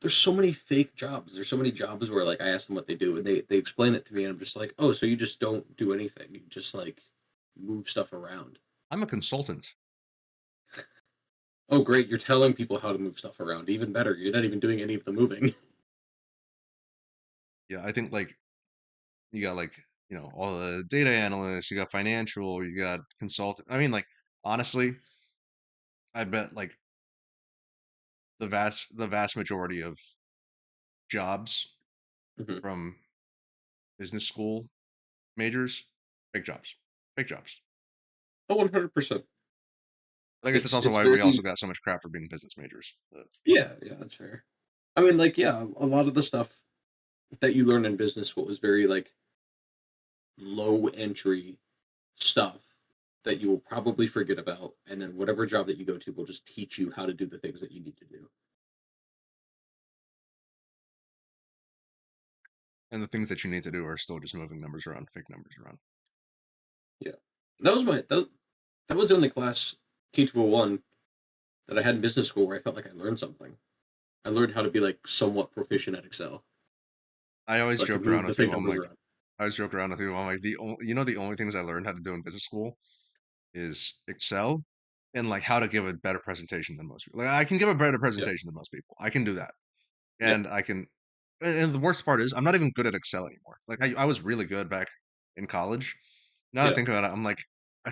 there's so many fake jobs. There's so many jobs where like I ask them what they do and they explain it to me and I'm just like, oh, so you just don't do anything. You just like move stuff around. I'm a consultant. Oh, great, you're telling people how to move stuff around. Even better, you're not even doing any of the moving. Yeah, I think like you got like, all the data analysts, you got financial, you got consultant. I mean, like, honestly, I bet like the vast majority of jobs Hmm. from business school majors, fake jobs. Fake jobs. Oh, 100%. I guess that's also It's why we also very got so much crap for being business majors. But yeah, yeah, that's fair. I mean, like, yeah, a lot of the stuff that you learn in business school is very like low entry stuff that you will probably forget about, and then whatever job that you go to will just teach you how to do the things that you need to do. and the things that you need to do are still just moving numbers around, fake numbers around. Yeah, that was the only class K201 that I had in business school where I felt like I learned something. I learned how to be like somewhat proficient at Excel, I always so I could joke around move the with fake people. I'm numbers like, around. I always joke around with people. I'm like, the only things I learned how to do in business school is Excel and like how to give a better presentation than most people. Like I can give a better Yeah, presentation than most people. I can do that. yeah, And I can and the worst part is I'm not even good at Excel anymore. Like I was really good back in college. Now that I yeah. think about it, I'm like,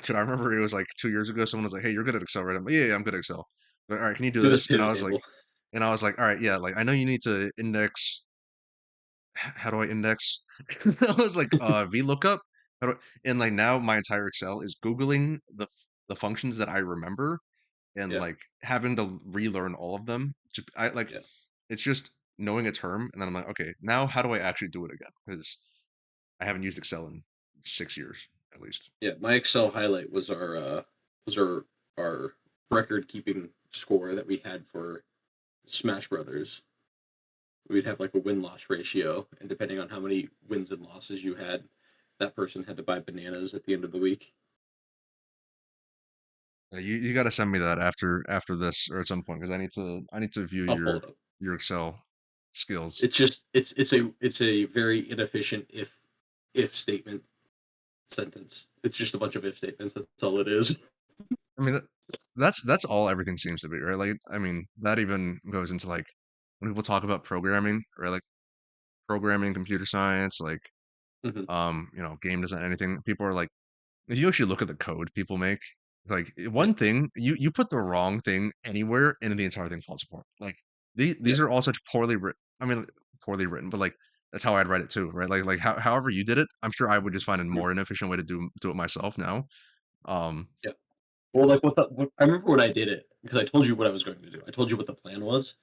dude, I remember it was like 2 years ago. Someone was like, "Hey, you're good at Excel, right?" I'm like, yeah, I'm good at Excel. Like, all right, can you do Do this this? And pivot table. I was like, all right, yeah, like I know you need to index. How do I index? I was like, VLOOKUP. And like now my entire Excel is Googling the functions that I remember and Yeah, like having to relearn all of them. I like yeah, it's just knowing a term, and then I'm like, okay, now how do I actually do it again? Because I haven't used Excel in 6 years at least. yeah. My Excel highlight was our record keeping score that we had for Smash Brothers. We'd have like a win loss ratio, and depending on how many wins and losses you had, that person had to buy bananas at the end of the week. You got to send me that after this or at some point because I need to view I'll pull it up. your Excel skills. It's just it's a very inefficient if statement sentence. It's just a bunch of if statements. That's all it is. I mean, that's all everything seems to be, right? Like, I mean, that even goes into like when people talk about programming, right? Like programming, computer science, like Hmm. game design, anything. People are like, if you actually look at the code people make, it's like Yeah, one thing you put the wrong thing anywhere, and the entire thing falls apart. Like these yeah, are all such poorly written. I mean, poorly written, but like that's how I'd write it too, right? Like however you did it, I'm sure I would just find a more inefficient way to do it myself now. Um, Yeah. Well, like I remember when I did it because I told you what I was going to do. I told you what the plan was,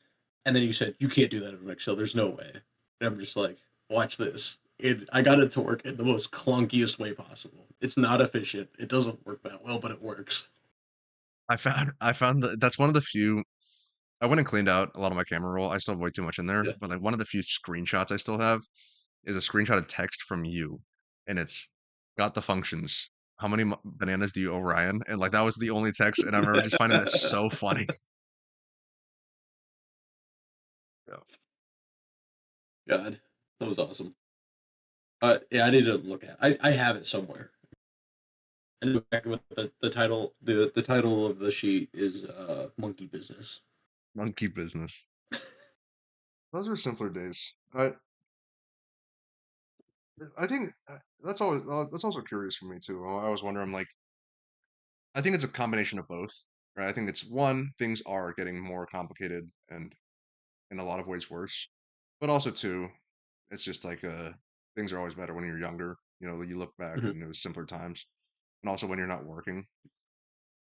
and then you said you can't do that in Excel. There's no way. And I'm just like, watch this. I got it to work in the most clunkiest way possible. It's not efficient. It doesn't work that well, but it works. I found that that's one of the few. I went and cleaned out a lot of my camera roll. I still have way too much in there, Yeah. but like one of the few screenshots I still have is a screenshot of text from you, and it's got the functions. How many bananas do you owe Ryan? And like that was the only text, and I remember just finding that so funny. Yeah. God, that was awesome. Yeah, I need to look at. I have it somewhere. And exactly what the title the title of the sheet is monkey business. Monkey business. Those are simpler days. I think that's also curious for me too. I was wondering, like, I think it's a combination of both, right? I think it's one, things are getting more complicated and in a lot of ways worse, but also two, it's just like things are always better when you're younger. You know, you look back Mhm. and it was simpler times, and also when you're not working.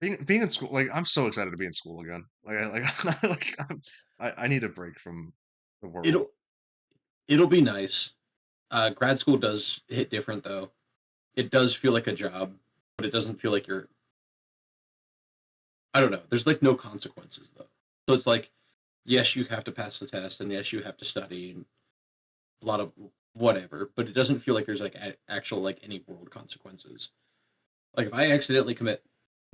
Being in school, like I'm so excited to be in school again. Like I need a break from the world. It'll it'll be nice. Grad school does hit different though. It does feel like a job, but it doesn't feel like you're. I don't know. There's like no consequences though. So it's like, yes, you have to pass the test, and yes, you have to study, and a lot of whatever. But it doesn't feel like there's like actual like any world consequences. Like if I accidentally commit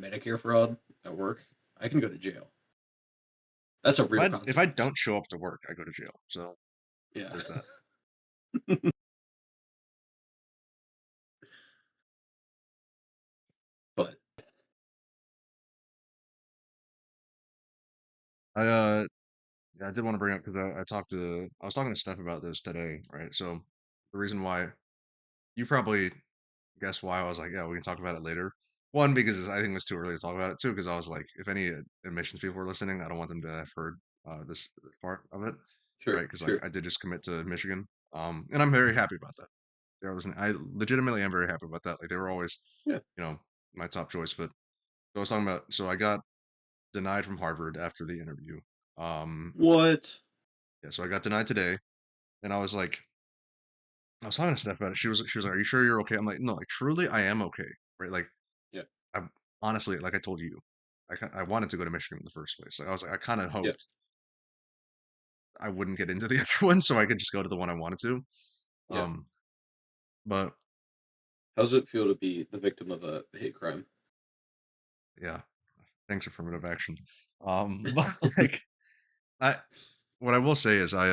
Medicare fraud at work, I can go to jail. That's a real If I consequence. don't show up to work, I go to jail. So Yeah. there's that. But I yeah, I did want to bring up because I was talking to Steph about this today, right? So the reason why you probably guess why I was like, yeah, we can talk about it later. One, because I think it's too early to talk about it. Two, because I was like, if any admissions people are listening, I don't want them to have heard this part of it, right? sure, Because like sure. I did just commit to Michigan, and I'm very happy about that. They're listening. I legitimately am very happy about that. Like they were always, Yeah. you know, my top choice. But so I was talking about, so I got denied from Harvard after the interview. Um, What? yeah, so I got denied today, and I was talking to Steph about it. She was like, "Are you sure you're okay?" I'm like, "No, like truly, I am okay." Right? Like Yeah. I honestly, like I told you, I wanted to go to Michigan in the first place. Like I was like, I kind of Yeah. hoped I wouldn't get into the other one, so I could just go to the one I wanted to. Yeah. Um, but How does it feel to be the victim of a hate crime? yeah, thanks affirmative action. But like I, what I will say is I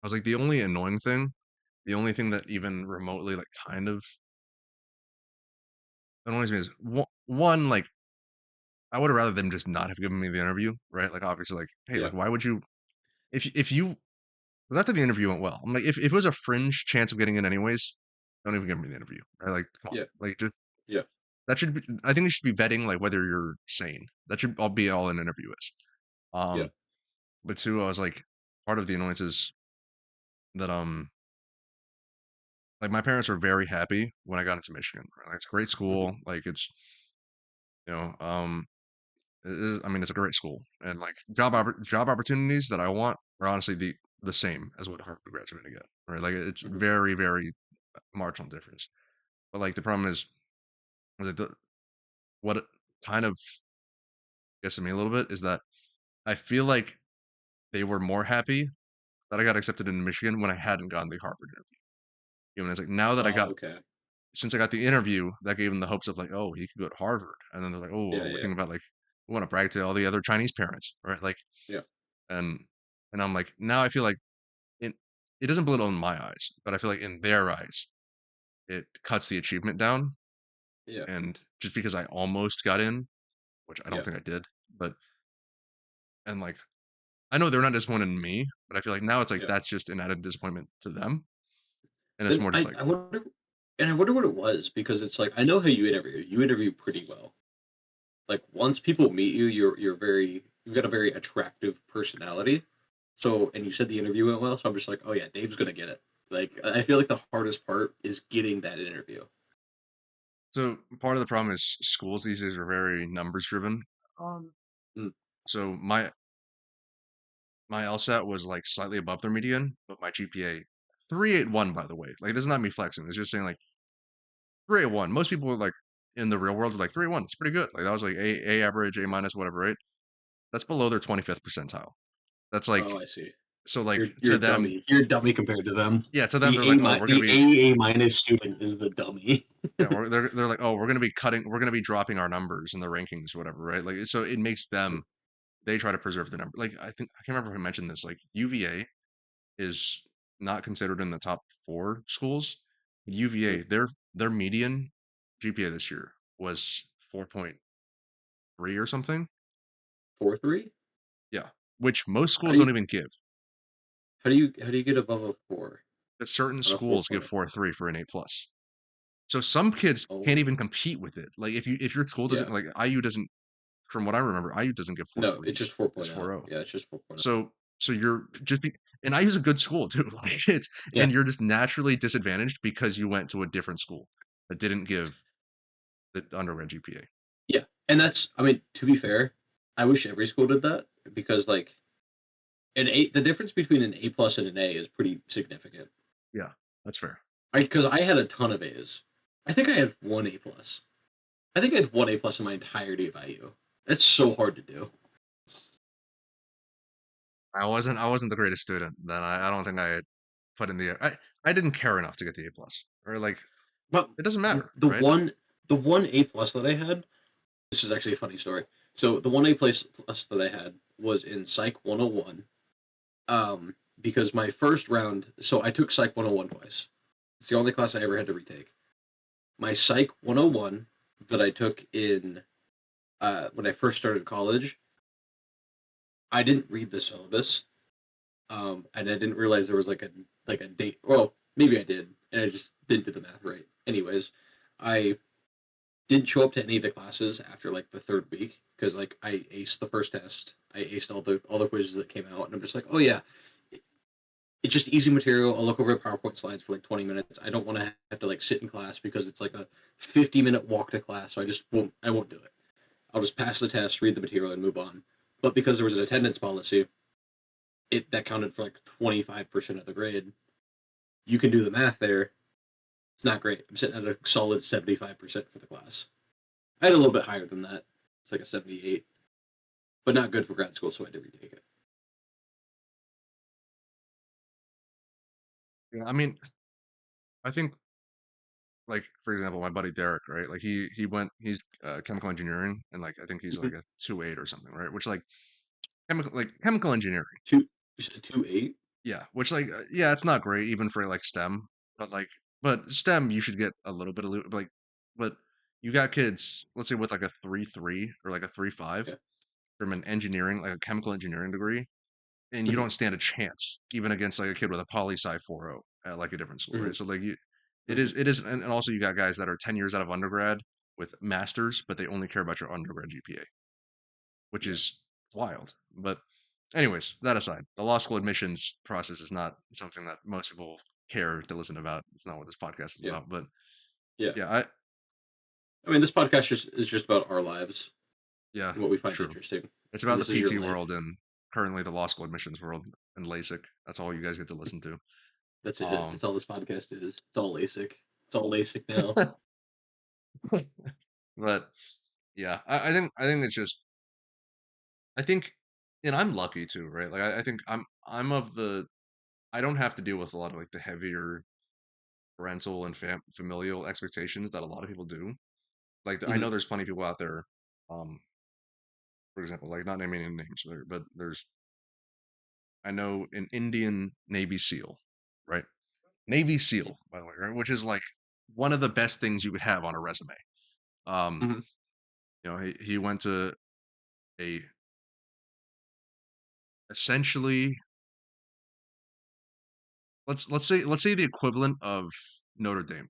was like the only annoying thing, the only thing that even remotely like kind of annoys me is one like I would have rather them just not have given me the interview, right? Like obviously, like hey, Yeah. like why would you if you because I thought the interview went well. I'm like if it was a fringe chance of getting in anyways, don't even give me the interview, right? Like come on, Yeah. like just Yeah. that should be. I think they should be vetting like whether you're sane. That should all be all an interview is. Yeah. Um, but two, I was like part of the annoyance is that like my parents were very happy when I got into Michigan. Right? Like, it's a great Hmm. school. Like it's you know I mean, it's a great school, and like job opportunities that I want are honestly the same as what Harvard grads are going to get. Right? Like it's Hmm. very marginal difference. But like the problem is that what it kind of gets to me a little bit is that I feel like they were more happy that I got accepted into Michigan when I hadn't gotten the Harvard interview. You know, it's like now that I got Okay. since I got the interview, that gave them the hopes of like, oh, he could go to Harvard, and then they're like, oh, Yeah. we're Yeah. thinking about like we want to brag to all the other Chinese parents, right? Like Yeah. and I'm like now I feel like it it doesn't belittle in my eyes, but I feel like in their eyes it cuts the achievement down. Yeah. And just because I almost got in, which I don't Yeah. think I did, but and like I know they're not disappointed in me, but I feel like now it's like Yeah. that's just an added disappointment to them, and it's Then more just like, I wonder, and I wonder what it was because it's like I know how you interview. You interview pretty well. Like once people meet you, you've got a very attractive personality. So, and you said the interview went well, so I'm just like, oh yeah, Dave's gonna get it. Like, I feel like the hardest part is getting that interview. So part of the problem is schools these days are very numbers driven. Um, Mm, so my LSAT was like slightly above their median, but my GPA 381 by the way. Like this is not me flexing. It's just saying like 381. Most people are like in the real world are like 381. It's pretty good. Like that was like A average, A minus, whatever, right? That's below their 25th percentile. That's like oh, I see. so like You're to a them, dummy. You're a dummy compared to them. yeah, to them they're like, oh, we're gonna The be A minus student is the dummy. yeah, they're like, oh, we're gonna be dropping our numbers in the rankings, whatever, right? Like so it makes them they try to preserve the number. Like I think I can't remember if I mentioned this. Like UVA is not considered in the top four schools. UVA, their median GPA this year was 4.3 or something. 4.3? Yeah, which most How schools do don't you even give. how do you get above a 4 But certain on a schools give 4.0? 4.3 for an A plus. So some kids can't Oh, even compete with it. Like if your school doesn't yeah. like IU doesn't, from what I remember, IU doesn't give four No, it's threes. just It's 4.0. 4.0. Yeah, it's just 4.0. So you're just be and IU's a good school too. Like it's Yeah, and you're just naturally disadvantaged because you went to a different school that didn't give the undergrad GPA. yeah. And that's, I mean, to be fair, I wish every school did that because like the difference between an A plus and an A is pretty significant. Yeah, that's fair. Because I had a ton of A's. I think I had one A plus. I think I had one A plus in my entirety of IU. That's so hard to do. I wasn't the greatest student then. I don't think I put in I didn't care enough to get the A plus. Or like But it doesn't matter, the right? one the one A plus that I had, this is actually a funny story. So the one A plus that I had was in Psych 101. Because my first round, so I took Psych 101 twice. It's the only class I ever had to retake. My Psych 101 that I took in when I first started college, I didn't read the syllabus, and I didn't realize there was like a date. Well, maybe I did, and I just didn't do the math right. Anyways, I didn't show up to any of the classes after like the third week because like I aced the first test, I aced all the quizzes that came out, and I'm just like, oh yeah, it's just easy material. I'll look over PowerPoint slides for like 20 minutes. I don't want to have to like sit in class because it's like a 50-minute walk to class. So I won't do it. I'll just pass the test, read the material, and move on. But because there was an attendance policy, that counted for like 25% of the grade. You can do the math there. It's not great. I'm sitting at a solid 75% for the class. I had a little bit higher than that. It's like a 78, but not good for grad school, so I did retake it. Yeah, I mean, I think like for example, my buddy Derek, right? Like he's chemical engineering and like I think he's Mm-hmm. like a 2.8 or something, right? Which chemical engineering. Two, you said 2.8. Yeah, which like yeah, it's not great even for like STEM, but like but STEM you should get a little bit of like but you got kids, let's say with like a 3.3 or like a 3.5 Yeah. from an engineering, like a chemical engineering degree, and you Mm-hmm. don't stand a chance even against like a kid with a poli sci 4.0 at like a different school, Mm-hmm. right? So like you Mm-hmm. it is and also you got guys that are 10 years out of undergrad with masters, but they only care about your undergrad GPA, which Yeah. is wild. But anyways, that aside, the law school admissions process is not something that most people care to listen about. It's not what this podcast is Yeah. about. But Yeah. yeah, I mean, this podcast is just about our lives yeah, and what we find true. interesting. It's And about the this is your PT life. world and currently the law school admissions world and LASIK. That's all you guys get to listen to. That's it. Um, That's all this podcast is. It's all LASIK. It's all LASIK now. but yeah, I think it's just I think, and I'm lucky too, right? Like I think I'm of the I don't have to deal with a lot of like the heavier parental and familial expectations that a lot of people do. Like I Mm-hmm. know there's plenty of people out there, um, for example, like not naming any names, but there's I know an Indian Navy SEAL, right? Navy SEAL, by the way, right? Which is like one of the best things you could have on a resume. Um, Mm-hmm. you know, he went to a essentially let's say the equivalent of Notre Dame,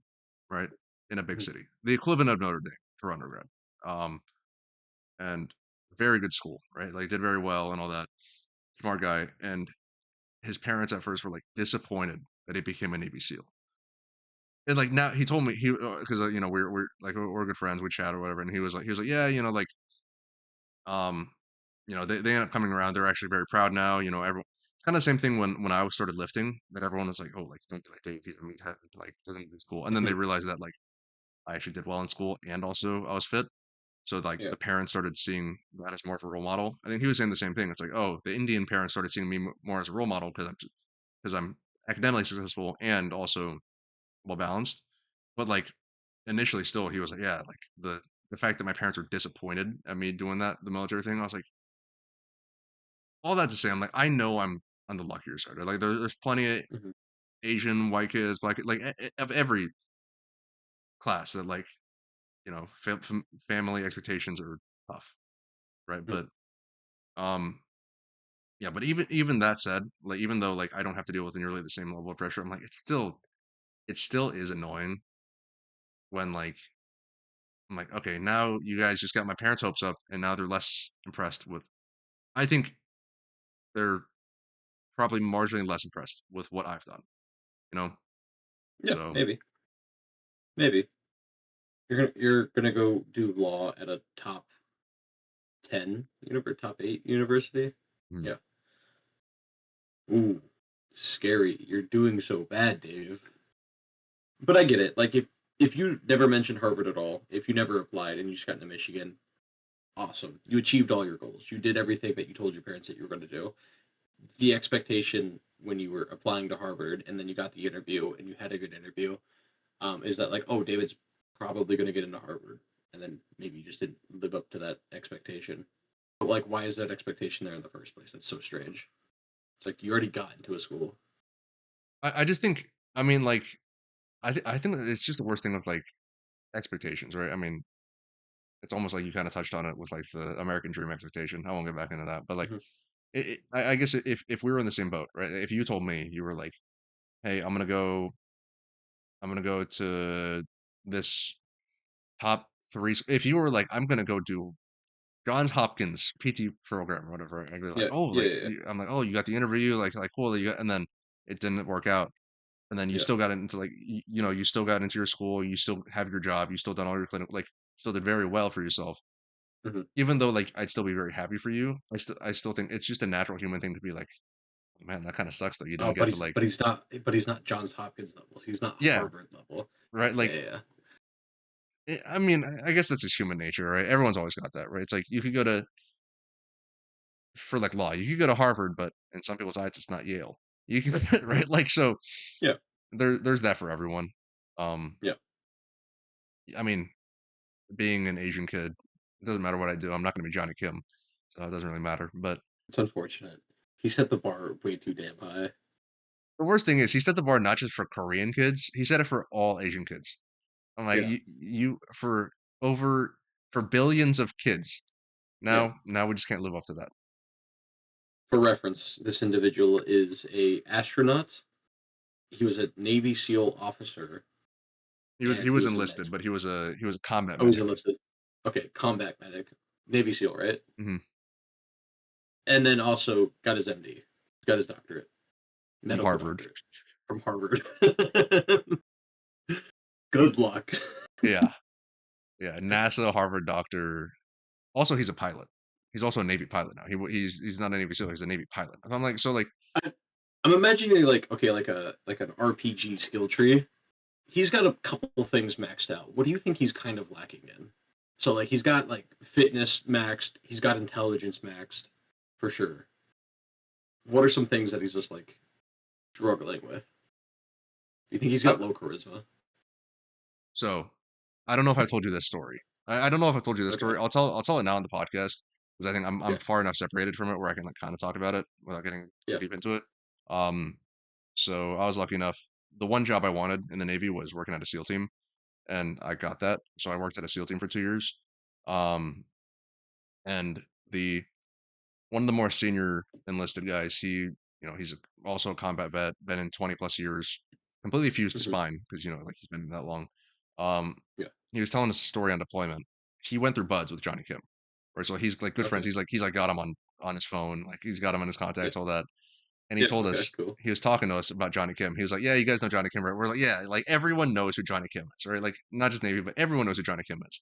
right? In a big Mm-hmm. city. The equivalent of Notre Dame for undergrad. Um, and very good school, right? Like did very well and all that. Smart guy. And his parents at first were like disappointed that he became a Navy SEAL. And like now he told me he because you know we're like we're good friends, we chat or whatever, and he was like yeah, you know, like um you know, they end up coming around. They're actually very proud now. You know, everyone kind of same thing when I started lifting, that everyone was like, oh, like don't be like Dave, he's a meathead, like doesn't do school. And then they Mhm. realized that like I actually did well in school and also I was fit. So like Yeah. the parents started seeing that as more of a role model. I think he was saying the same thing. It's like, oh, the Indian parents started seeing me more as a role model because I'm academically successful and also well balanced. But like initially, still, he was like, yeah, like the fact that my parents were disappointed at me doing that, the military thing. I was like, all that to say, I'm like, I know I'm on the luckier side. Right? Like there's plenty of Mhm. Asian white kids, black like of every class that like you know family expectations are tough, right? Mhm. But um yeah, but even that said, like even though like I don't have to deal with nearly the same level of pressure, I'm like it still is annoying when like I'm like, okay, now you guys just got my parents' hopes up, and now they're less impressed with. I think they're probably marginally less impressed with what I've done, you know. Yeah, So maybe. Maybe. You're gonna go do law at a top 10 top 8 university? mm, Yeah. Ooh, scary. You're doing so bad, Dave. But I get it. Like if you never mentioned Harvard at all, if you never applied and you just got into Michigan, awesome. You achieved all your goals. You did everything that you told your parents that you were going to do. The expectation when you were applying to Harvard and then you got the interview and you had a good interview, is that like, oh, David's probably going to get into Harvard, and then maybe you just didn't live up to that expectation. But like, why is that expectation there in the first place? That's so strange. It's like you already got into a school. I just think I mean like I think that it's just the worst thing with like expectations, right? I mean, it's almost like you kind of touched on it with like the American dream expectation. I won't get back into that, but like Hmm. I guess if we were in the same boat, right? If you told me you were like, hey, I'm gonna go to this top three. If you were like, I'm gonna go do Johns Hopkins PT program or whatever, I'd be like, Yeah, oh, yeah, like yeah, I'm like, oh, you got the interview, like cool, you got, and then it didn't work out, and then you yeah. still got into like, you know, you still got into your school, you still have your job, you still done all your clinical, like, still did very well for yourself. Hmm. Even though like I'd still be very happy for you, I still think it's just a natural human thing to be like, man, that kind of sucks that you Oh, didn't get to like, but he's not Johns Hopkins level. He's not yeah, Harvard level. right, Yeah, like. yeah, I mean, I guess that's just human nature, right? Everyone's always got that, right? It's like you could go to for like law, you could go to Harvard, but in some people's eyes, it's not Yale. You can yeah. right, like so. Yeah, There's that for everyone. Um, yeah. I mean, being an Asian kid, it doesn't matter what I do. I'm not going to be Jonny Kim, so it doesn't really matter. But It's unfortunate. He set the bar way too damn high. the worst thing is, he set the bar not just for Korean kids; he set it for all Asian kids. I'm like, Yeah, you for over for billions of kids. yeah. Now we just can't live up to that. For reference, this individual is a astronaut. He was a Navy SEAL officer, He and he was was a med. enlisted, but he was a combat Oh, he's medic. enlisted. Okay, combat medic, Navy SEAL, right? Hmm. And then also got his MD, got his doctorate, From medical Harvard. doctorate from Harvard. Good luck. Yeah, yeah. NASA, Harvard doctor. Also, he's a pilot. He's also a Navy pilot now. He's not a Navy SEAL. He's a Navy pilot. I'm like, so like, I'm imagining like okay, like an RPG skill tree. He's got a couple things maxed out. What do you think he's kind of lacking in? So like he's got like fitness maxed, he's got intelligence maxed, for sure. What are some things that he's just like struggling with? Do you think he's I, got low charisma? so I don't know if I told you this story. I don't know if I told you this Okay. story. I'll tell it now on the podcast because I think I'm Yeah. far enough separated from it where I can like kind of talk about it without getting too Yeah. deep into it. Um, so I was lucky enough. The one job I wanted in the Navy was working at a SEAL team, and I got that. So I worked at a SEAL team for 2 years. Um, and the one of the more senior enlisted guys, he's also a combat vet, been in 20 plus years, completely fused to Hmm. spine because like he's been that long. Um, Yeah. he was telling us a story on deployment. He went through buds with Jonny Kim, right? So he's like good friends. Okay. He's like got him on his phone, like he's got him in his Yeah. contacts, all that. and he Yeah. told Okay. us Cool. he was talking to us about Jonny Kim. He was like, "Yeah, you guys know Jonny Kim, right?" We're like, "Yeah, like everyone knows who Jonny Kim is, right? Like not just Navy, but everyone knows who Jonny Kim is."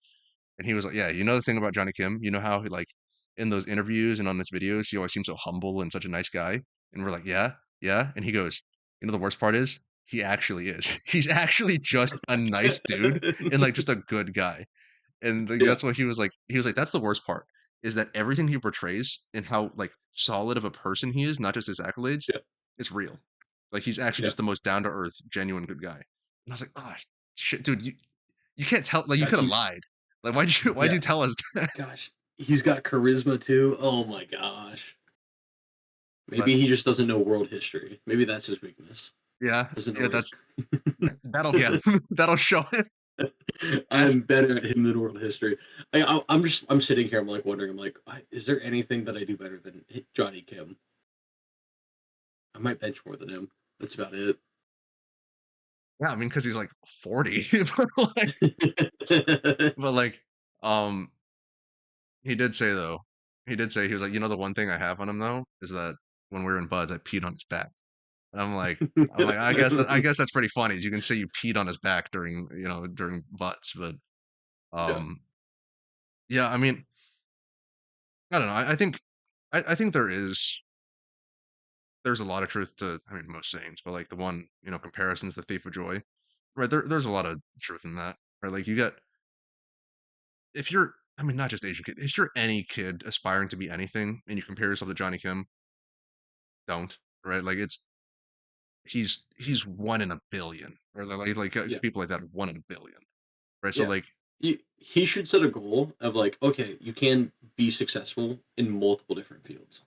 And he was like, "Yeah, you know the thing about Jonny Kim? You know how he like in those interviews and on his videos, he always seems so humble and such a nice guy." And we're like, "Yeah, yeah." And he goes, "You know the worst part is he actually is. He's actually just a nice dude and like just a good guy." And like, Yeah. that's what he was like. He was like, "That's the worst part is that everything he portrays and how like solid of a person he is, not just his accolades, Yeah. is real. Like he's actually Yeah. just the most down to earth, genuine good guy." And I was like, "Oh shit, dude, you can't tell. Like you God, could have he. lied. Like why'd Yeah. you tell us that?" Gosh, he's got charisma too. Oh my gosh. But Maybe he just doesn't know world history. Maybe that's his weakness. yeah, Doesn't know yeah, where that's that'll yeah, that'll show it. Yes, I'm better at him than world history. I'm sitting here. I'm like wondering. I'm like, is there anything that I do better than Johnny Kim? I might bench more than him. That's about it. yeah. I mean, because he's like 40, but like, um, he did say though, he did say he was like, the one thing I have on him though is that when we were in buds, I peed on his back. And I'm like, I guess that's pretty funny. As you can say you peed on his back during, during butts, but Yeah. um, yeah, I mean, I don't know. I think there's a lot of truth to, I mean, most sayings, but like the one, comparisons, the thief of joy, right? There's a lot of truth in that, right? Like you get, if you're, I mean, not just Asian kid, if you're any kid aspiring to be anything and you compare yourself to Johnny Kim, don't, right? Like he's one in a billion, or Yeah. people like that, 1 in a billion, right? So Yeah. like, He should set a goal of like, okay, you can be successful in multiple different fields.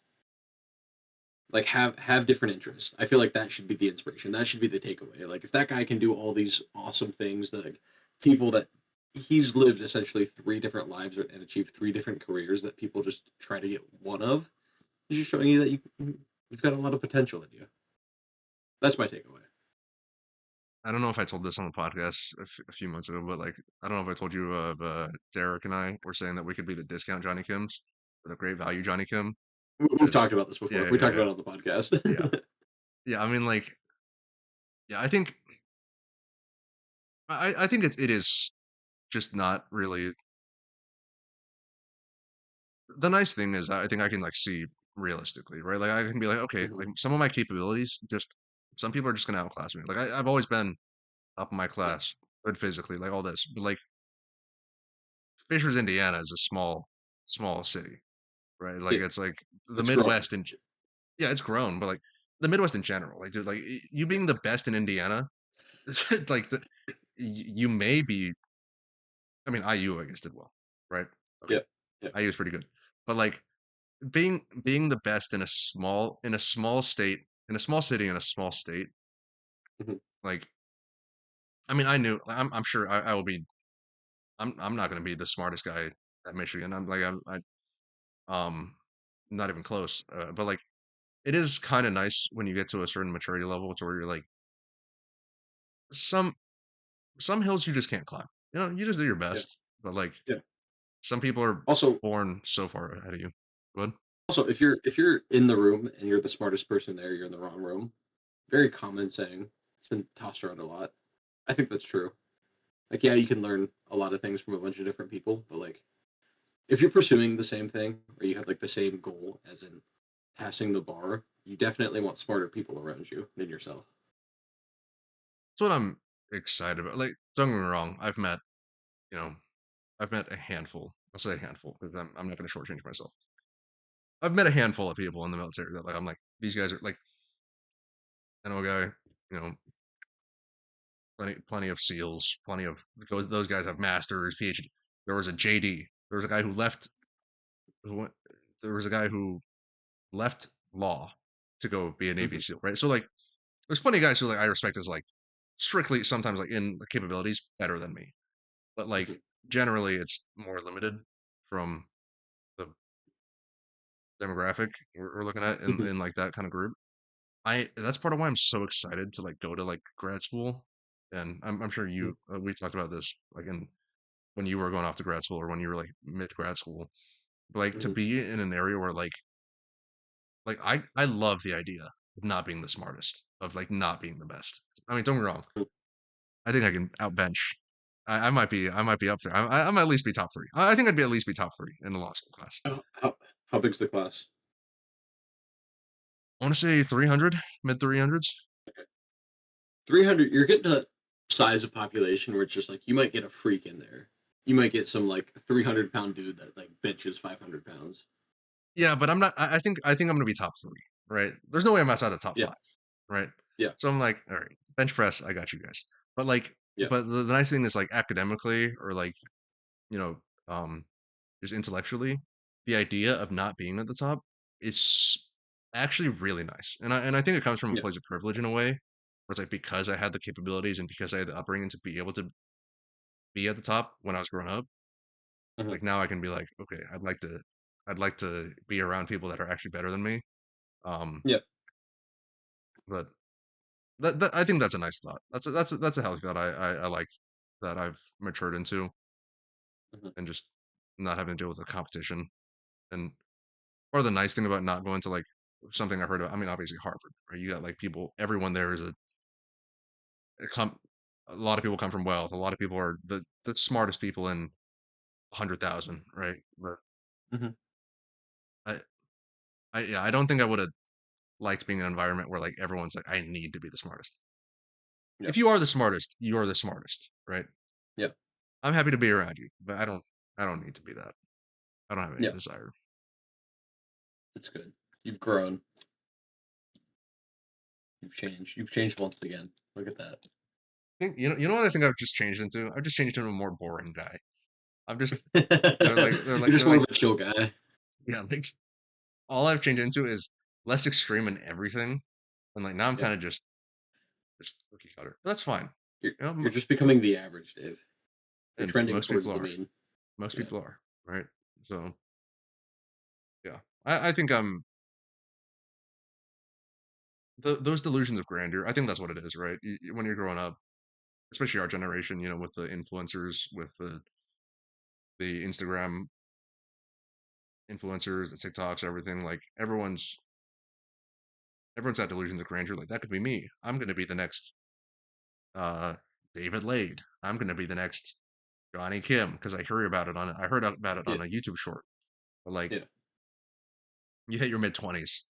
Like have different interests. I feel like that should be the inspiration. That should be the takeaway. Like if that guy can do all these awesome things that like people that he's lived essentially three different lives and achieved three different careers that people just try to get one of, he's just showing you that you've got a lot of potential in you. That's my takeaway. I don't know if I told this on the podcast a few months ago, but like, I don't know if I told you, Derek and I were saying that we could be the discount Johnny Kims, or the great value Johnny Kim, We've because talked about this yeah, before. yeah, We yeah, talked yeah, about it on the yeah, podcast. yeah. I mean, like, yeah, I think it is just not really. The nice thing is I think I can like see realistically, right? Like I can be like, okay, Mhm. like some of my capabilities, just some people are just gonna outclass me. Like I've always been up in my Yeah. class, good physically, like all this, but like Fishers, Indiana is a small city, right? Like Yeah. it's like the It's growing. Midwest, and yeah, it's grown, but like the Midwest in general, like dude, like you Yeah. being the best in Indiana, like you may be. I mean, IU I guess did well, right? Okay, Yeah. Yeah. IU is pretty good, but like being the best in a small state, in a small city, in a small state, Mhm. like I mean, I'm sure I will be. I'm not going to be the smartest guy at Michigan. I'm not even close. But like it is kind of nice when you get to a certain maturity level to where you're like some some hills you just can't climb. You just do your Yeah. best. But like Yeah. some people are Also, born so far ahead of you. What? Also, if you're in the room and you're the smartest person there, you're in the wrong room. Very common saying. It's been tossed around a lot. I think that's true. Like, yeah, you can learn a lot of things from a bunch of different people, but like, if you're pursuing the same thing or you have like the same goal, as in passing the bar, you definitely want smarter people around you than yourself. That's what I'm excited about. Like, don't get me wrong. You know, I've met a handful. I'll say a handful because I'm not going to shortchange myself. I've met a handful of people in the military that like I'm like these guys are like I know a guy, you know, plenty of SEALs, plenty of those guys have masters, PhD. There was a JD. There was a guy who left. Who went, there was a guy who left law to go be a Navy Hmm. SEAL, right? So like, there's plenty of guys who like I respect as like strictly sometimes like in the capabilities better than me, but like Hmm. generally it's more limited from the demographic we're looking at Hmm. in like that kind of group. I That's part of why I'm so excited to like go to like grad school, and I'm sure you we talked about this like in when you were going off to grad school or when you were like mid grad school, but like to Hmm. be in an area where like I love the idea. not being the smartest, of like not being the best. I mean, don't get me wrong. Mm. I think I can outbench. I might be up there. I might at least be top three. I think I'd be at least be top three in the law school class. How big's the class? I want to say 300, mid 300s. 300. You're getting to that size of population where it's just like you might get a freak in there. You might get some like 300-pound dude that like benches 500 pounds. Yeah, but I'm not. I think I'm gonna be top three. Right? There's no way I'm outside the top Yeah, five. Right? yeah, So I'm like, all right, bench press. I got you guys. But like, yeah, but the nice thing is like academically or like you know, um, just intellectually, the idea of not being at the top is actually really nice. And I think it comes from a yeah. place of privilege in a way, where it's like because I had the capabilities and because I had the upbringing to be able to be at the top when I was growing up, Uh-huh. like now I can be like, okay, I'd like to be around people that are actually better than me. Um, Yeah. but that I think that's a nice thought. That's a healthy thought. I like that I've matured into Uh-huh. and just not having to deal with the competition. And part of the nice thing about not going to like something I heard of, I mean, obviously Harvard, right? You got like people, everyone there is a come, a lot of people come from wealth. A lot of people are the smartest people in 100,000, right? But Hmm. I, yeah, I don't think I would have liked being in an environment where like everyone's like, I need to be the smartest. Yeah. If you are the smartest, you're the smartest, right? Yeah. I'm happy to be around you, but I don't need to be that. I don't have any Yeah. desire. It's good. You've grown. You've changed. You've changed once again. Look at that. think you know what I think I've just changed into? I've just changed into a more boring guy. I'm just You're just they're more of like a chill guy. yeah, like all I've changed into is less extreme in everything. And like now I'm Yeah. kind of just cookie cutter. But that's fine. You're You know, you're just becoming the average, Dave. You're and trending most towards people the are. mean. Most Yeah. people are, right? So yeah. I think those delusions of grandeur, I think that's what it is, right? When you're growing up, especially our generation, you know, with the influencers, with the Instagram influencers, the TikToks, everything, like everyone's got delusions of grandeur. Like that could be me. I'm gonna be the next uh David Lade. I'm gonna be the next Jonny Kim because I heard about it Yeah. on a YouTube short. But like Yeah. you hit your mid 20s.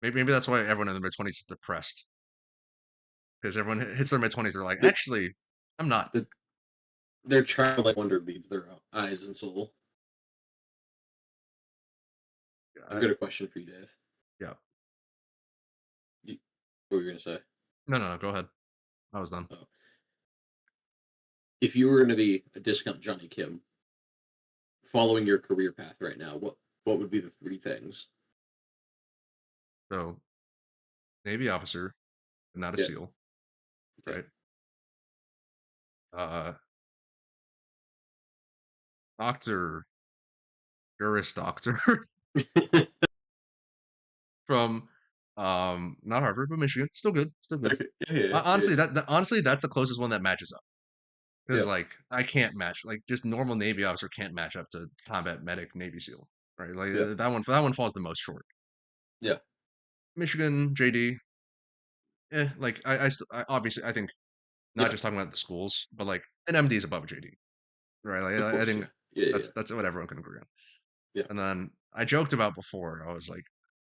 Maybe that's why everyone in the mid 20s is depressed. Because everyone hits their mid 20s, they're like, The, actually, I'm not. the, their childlike wonder leaves their eyes and soul. Yeah, I've got a question for you, Dave. yeah. You, what were you gonna say? No, go ahead. I was done. Oh. If you were gonna be a discount Johnny Kim, following your career path right now, what would be the three things? So Navy officer, but not a Yeah. SEAL, Okay. right? Uh doctor, Juris Doctor from not Harvard, but Michigan. Still good, still good. Okay. Yeah. Yeah. Honestly, that's the closest one that matches up. Because Yeah. like I can't match like just normal Navy officer can't match up to combat medic Navy SEAL, right? Like Yeah. that one falls the most short. Yeah. Michigan JD, like I obviously I think not Yeah. just talking about the schools, but like an MD is above JD, right? Like Of I course. think Yeah. Yeah. that's what everyone can agree on. Yeah. And then I joked about before. I was like,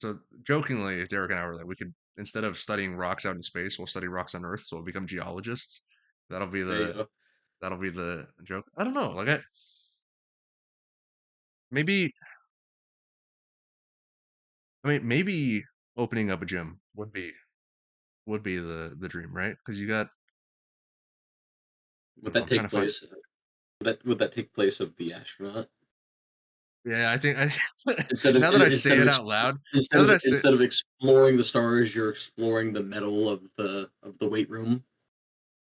so jokingly, Derek and I were like, we could instead of studying rocks out in space, we'll study rocks on Earth, so we'll become geologists. That'll be There you the go. that'll be the joke. I don't know, like maybe I mean maybe opening up a gym would be the dream, right? Because you got I Would don't know, that I'm trying take to find. place? Would that take place of the astronaut Yeah, I think instead of now that I say instead of it out loud, now instead that of I say instead of exploring the stars, you're exploring the metal of the weight room.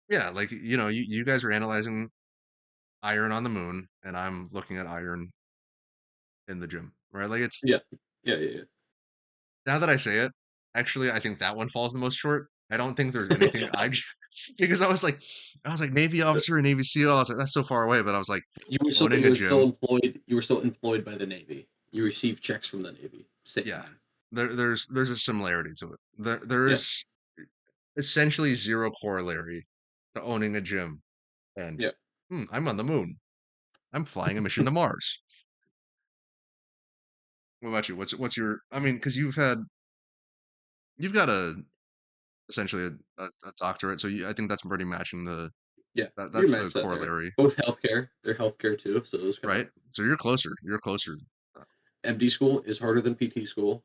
yeah, like you know, you guys are analyzing iron on the moon, and I'm looking at iron in the gym, right? Like it's Yeah. Yeah. now that I say it, actually, I think that one falls the most short. I don't think there's anything Yeah. because I was like Navy officer and Navy SEAL. I was like that's so far away, but I was like owning You a were still gym. employed. You were still employed by the Navy. You received checks from the Navy. Same Yeah, thing. there's a similarity to it. There Yeah, is essentially zero corollary to owning a gym and yeah. I'm on the moon. I'm flying a mission to Mars. What about you? What's your? I mean, because you've got essentially a doctorate, so I think that's pretty matching Yeah, you that's can the match that there. corollary, Both healthcare. They're healthcare too, so those kind of right? So you're closer. You're closer. MD school is harder than PT school,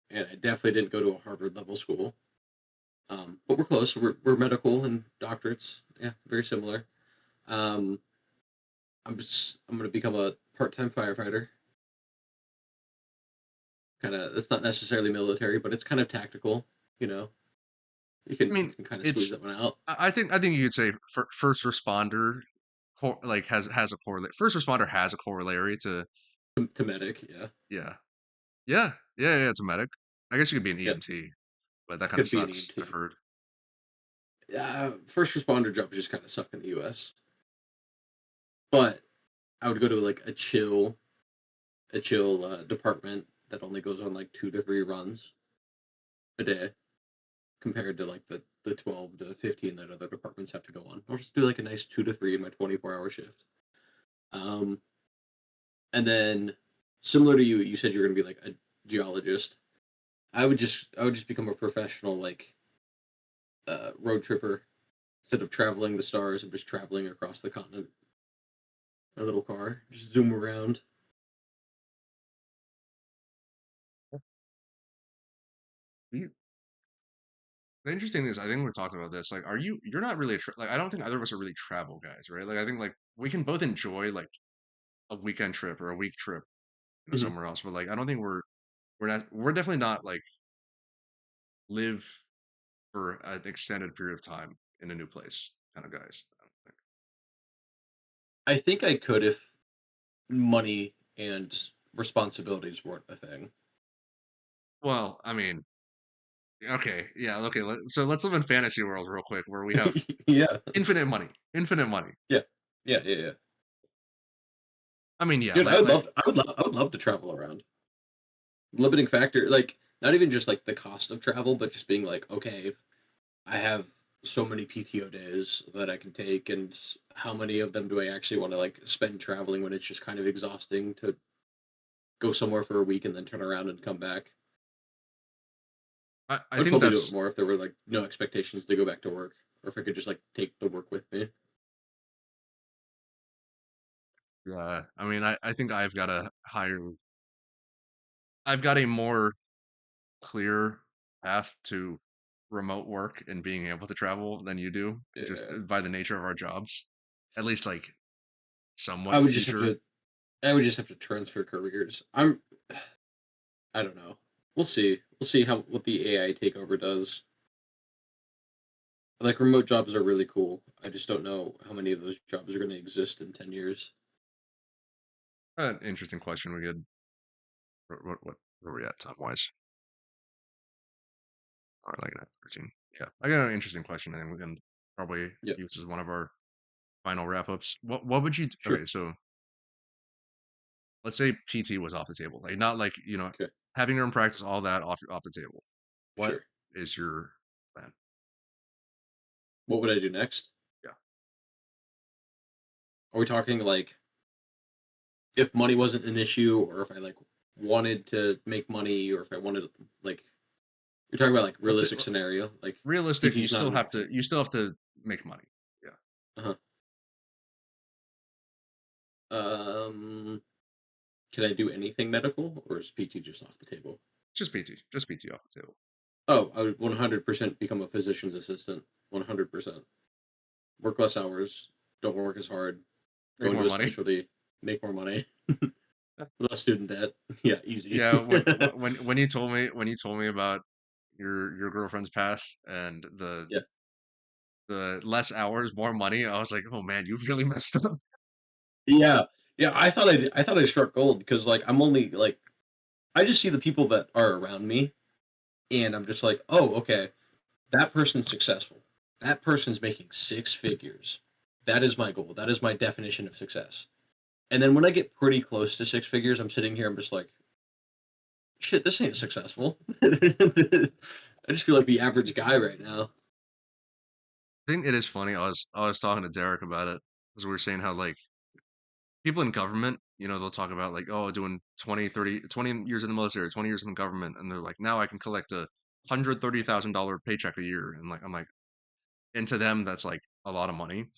and I definitely didn't go to a Harvard level school. But we're close. We're medical and doctorates. Yeah, very similar. Um, I'm gonna become a part-time firefighter. Kind of. It's not necessarily military, but it's kind of tactical. You know, I you mean, can kind of squeeze it's. that one out. I think you could say first responder, like has a correlate. First responder has a corollary to To medic, yeah, yeah yeah. It's a medic. I guess you could be an yeah. EMT, but that I kind of could be an sucks. I've EMT. heard. First responder jobs just kind of suck in the U.S. But I would go to like a chill department that only goes on like 2 to 3 runs a day compared to like the 12 to 15 that other departments have to go on. I'll just do like a nice 2 to 3 in my 24-hour shift. Um, and then similar to you, you said you're gonna be like a geologist. I would just become a professional like road tripper instead of traveling the stars. I'm just traveling across the continent. A little car, just zoom around. You, the interesting thing is, I think we're talking about this. Like, you're not really like, I don't think either of us are really travel guys, right? Like, I think like we can both enjoy like a weekend trip or a week trip, Mhm. somewhere else, but like, I don't think we're definitely not like live for an extended period of time in a new place kind of guys. I don't think. I think I could if money and responsibilities weren't a thing. Well, I mean, okay, yeah, okay. So let's live in fantasy world real quick, where we have Yeah, infinite money. yeah, yeah. I mean, yeah, Dude, I would love to travel around. Limiting factor, like not even just like the cost of travel, but just being like, okay, if I have so many PTO days that I can take, and how many of them do I actually want to like spend traveling when it's just kind of exhausting to go somewhere for a week and then turn around and come back. I I would think totally do it that's more if there were like no expectations to go back to work, or if I could just like take the work with me. yeah. I mean, I think I've got a more clear path to remote work and being able to travel than you do, just Yeah, by the nature of our jobs. At least like I somewhat would just have future. to. I would just have to transfer careers. I don't know. We'll see. We'll see how what the AI takeover does. Like remote jobs are really cool. I just don't know how many of those jobs are going to exist in 10 years. Interesting question. We could what where are we at time wise? All right, like that 13. Yeah, I got an interesting question. I think we can probably Yeah, use as one of our final wrap ups. What would you? sure. Okay, so let's say PT was off the table, like not like Okay, having your own practice, all that off the table. What sure. is your plan? What would I do next? Yeah, Are we talking like if money wasn't an issue, or if I like wanted to make money, or if I wanted like you're talking about like let's say realistic scenario, like realistic. PT's not an option. You still have to make money. Yeah, Uh-huh. Um, can I do anything medical, or is PT just off the table? just PT off the table. Oh, I would 100% become a physician's assistant. 100%. Work less hours, don't work as hard, go Make more into a money. specialty, make more money, less student debt. Yeah, easy. Yeah, when you told me about your girlfriend's path and Yeah. the less hours, more money, I was like, oh man, you really messed up. Yeah. Yeah, I thought I struck gold because like I'm only like I just see the people that are around me and I'm just like, "Oh, okay. That person's successful. That person's making 6 figures. That is my goal. That is my definition of success." And then when I get pretty close to 6 figures, I'm sitting here I'm just like, shit, this ain't successful. I just feel like the average guy right now. I think it is funny. I was talking to Derek about it because we were saying how like people in government, they'll talk about like, oh, doing 20, 30, 20 years in the military, 20 years in the government, and they're like, now I can collect $130,000 paycheck a year, and like I'm like, and to them that's like a lot of money, and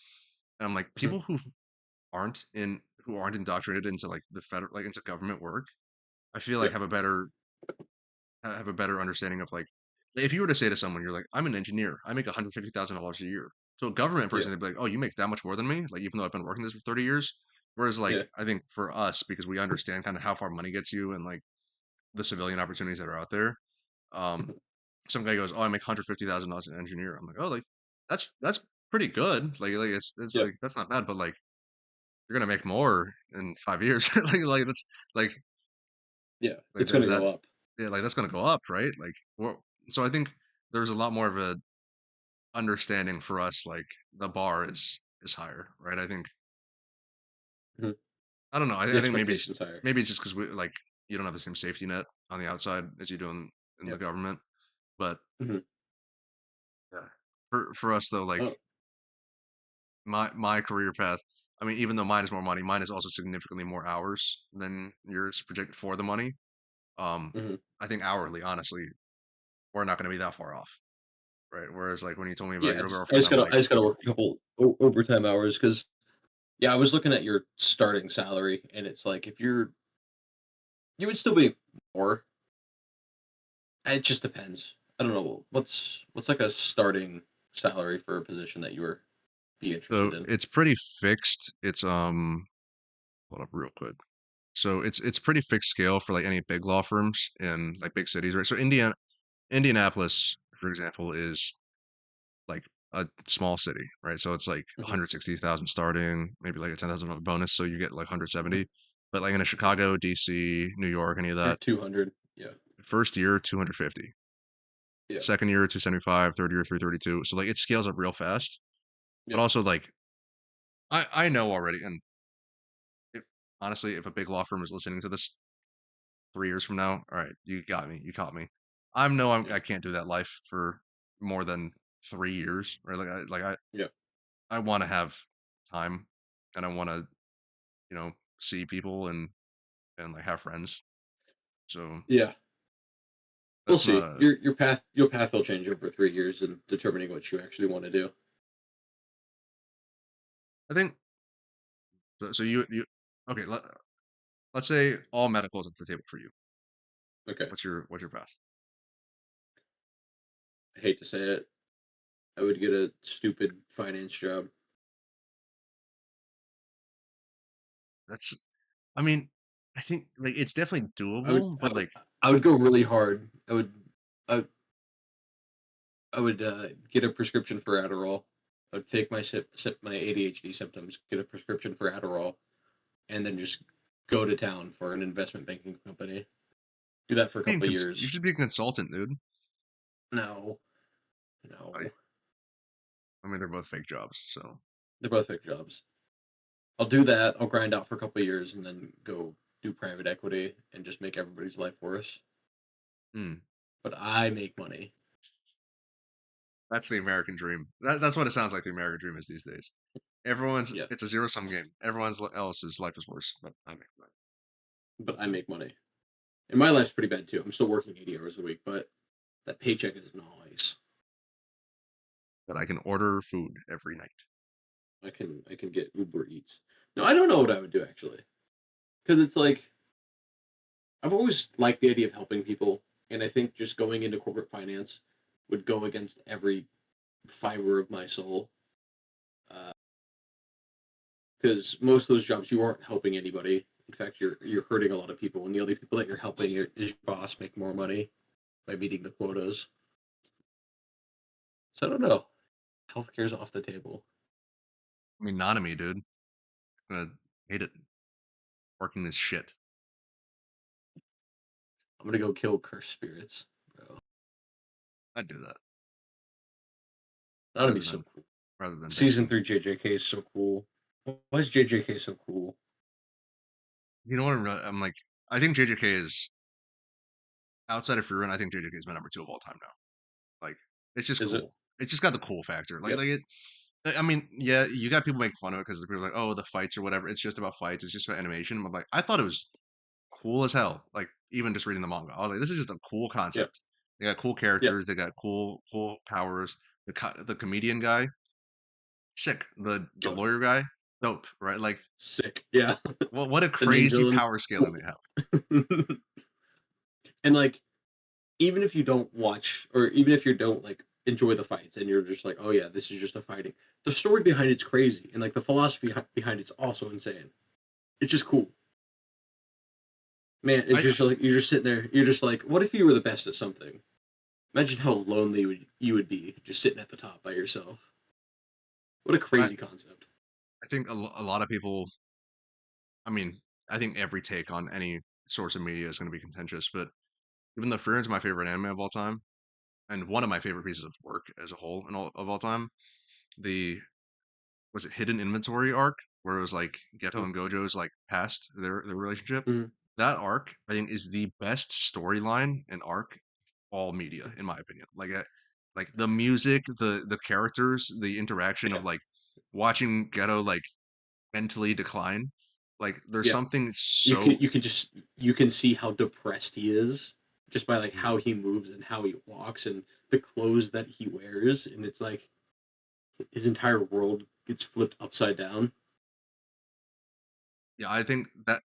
I'm like, Mhm. people who aren't indoctrinated into like the federal like into government work, I feel like Yeah, have a better understanding of like if you were to say to someone, you're like, I'm an engineer, I make $150,000 a year. So a government yeah, person, they'd be like, oh, you make that much more than me, like even though I've been working this for 30 years. Whereas like yeah, I think for us, because we understand kind of how far money gets you and like the civilian opportunities that are out there, um, mhm, some guy goes, oh, I make $150,000 as an engineer. I'm like, oh, like that's pretty good. Like it's yeah, like that's not bad, but like you're gonna make more in 5 years. Like that's like yeah. like It's gonna that go up. yeah, like that's gonna go up, right? Like well, so I think there's a lot more of a understanding for us, like the bar is higher, right? Mhm. I don't know. The I think expectations higher. maybe it's just because we like you don't have the same safety net on the outside as you do in the Yep. government. But Mhm. yeah, for us though, like Oh, my career path. I mean, even though mine is more money, mine is also significantly more hours than yours projected for the money. mhm. I think hourly, honestly, we're not going to be that far off, right? Whereas like when you told me about Yeah, your I girlfriend, just I'm gotta like, I just gotta work a couple overtime hours because yeah, I was looking at your starting salary, and it's like if you would still be more. It just depends. I don't know what's like a starting salary for a position that you were be so interested in. it's pretty fixed. It's hold up real quick. So it's pretty fixed scale for like any big law firms in like big cities, right? So Indianapolis, for example, is like a small city, right? So it's like Mhm, 160,000 starting, maybe like a $10,000 bonus, so you get like mhm. 170. But like in a Chicago, DC, New York, any of You're that, 200. Yeah, first year 250, yeah, second year 275, third year 332. So like it scales up real fast. But yep, also like I know already, and if, honestly, if a big law firm is listening to this 3 years from now, all right, you got me, you caught me. yeah, I can't do that life for more than 3 years, right? yeah, I want to have time, and I want to see people and like have friends. So yeah. We'll that's not see. a. Your path will change over 3 years in determining what you actually want to do. I think so. So you okay? Let's say all medical is at the table for you. Okay. What's your path? I hate to say it. I would get a stupid finance job. That's I mean, I think like it's definitely I would doable, I but would, like I would go really hard. I, I would get a prescription for Adderall. I would take my ADHD symptoms, get a prescription for Adderall, and then just go to town for an investment banking company. Do that for a couple of you years. should be a consultant, dude. No, I no, I mean, they're both fake jobs, so they're both fake jobs. I'll do that. I'll grind out for a couple of years and then go do private equity and just make everybody's life worse. mm, But I make money. that's the American dream. That's what it sounds like. The American dream is these days. Yeah, It's a zero sum game. Everyone's else's life is worse, but I make money. but I make money. And my life's pretty bad too. I'm still working 80 hours a week, but that paycheck is nice. But I can order food every night. I can get Uber Eats. No, I don't know what I would do actually, because it's like I've always liked the idea of helping people, and I think just going into corporate finance would go against every fiber of my soul. Because most of those jobs you aren't helping anybody. In fact, you're hurting a lot of people, and the only people that you're helping is your boss make more money by meeting the quotas. So I don't know. Healthcare's off the table. I mean, not me, dude. I'm gonna hate it working this shit. I'm gonna go kill cursed spirits, bro. I'd do that That'll be rather so than cool. Season banking. 3 JJK is so cool. Why is JJK so cool? You know what I'm like? I think JJK is outside of Frieren, I think JJK is my number 2 of all time now. Like, it's just Is it? cool. It's just got the cool factor. Yep. I mean, yeah, you got people making fun of it because people are like, "Oh, the fights or whatever. It's just about fights. It's just about animation." I'm like, I thought it was cool as hell. Like, even just reading the manga, I was like, "This is just a cool Yeah. concept." They got cool Yeah. characters. They got cool powers. The comedian guy, sick. The Good. lawyer guy, dope. Right? Like, Sick. Yeah. what a The main crazy villain. power scaling Cool. they have. And like, even if you don't watch, or even if you don't like enjoy the fights, and you're just like, oh yeah, this is just a fighting. The story behind it's crazy, and like the philosophy behind it's also insane. It's just cool, man. It's I just like you're just sitting there. You're just like, what if you were the best at something? Imagine how lonely you would be just sitting at the top by yourself. What a I, crazy concept. I think a lot of people. I mean, I think every take on any source of media is going to be contentious, but even though Frieren's my favorite anime of all time, and one of my favorite pieces of work as a whole of all time, the was it Hidden Inventory arc where it was like Geto Mm, and Gojo's like past their relationship. mm, That arc I think is the best storyline and arc all media in my opinion. Like the music, the characters, the interaction yeah, of like watching Geto like mentally decline. Like there's yeah. something You can so you can just you can see how depressed he is just by like Mhm. how he moves and how he walks and the clothes that he wears, and it's like his entire world gets flipped upside down. Yeah, I think that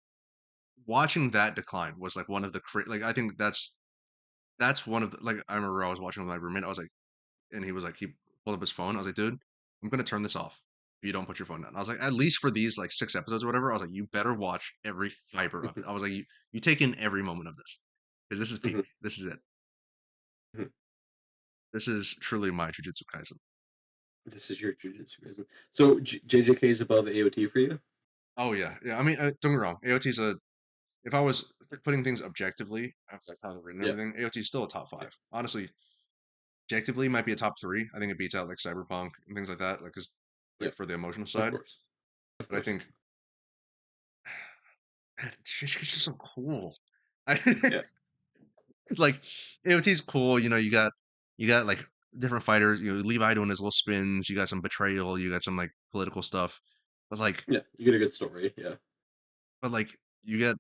watching that decline was like one of the like I think that's one of the like I remember I was watching with my roommate. I was like, and he was like, he pulled up his phone. I was like, dude, I'm gonna turn this off if you don't put your phone down. I was like, at least for these like 6 episodes or whatever. I was like, you better watch every fiber of it. Mhm, I was like, you take in every moment of this because this is peak. mhm, This is it. mhm. This is truly my Jujutsu Kaisen. This is your Jujutsu Kaisen. So JJK is above AOT for you? Oh yeah, yeah. I mean, don't get me wrong. AOT's a if I was putting things objectively after how they've written Yeah, everything, AOT's still a top yeah, five. Honestly, objectively might be a top three. I think it beats out like Cyberpunk and things like that, like cause yeah. like for the emotional Of side. course, of But I course. think man, she's just so cool. I Yeah, like AOT's cool. You got like different fighters. You know, Levi doing his little spins. You got some betrayal. You got some like political stuff. But like, yeah. You get a good story. Yeah, but like you get,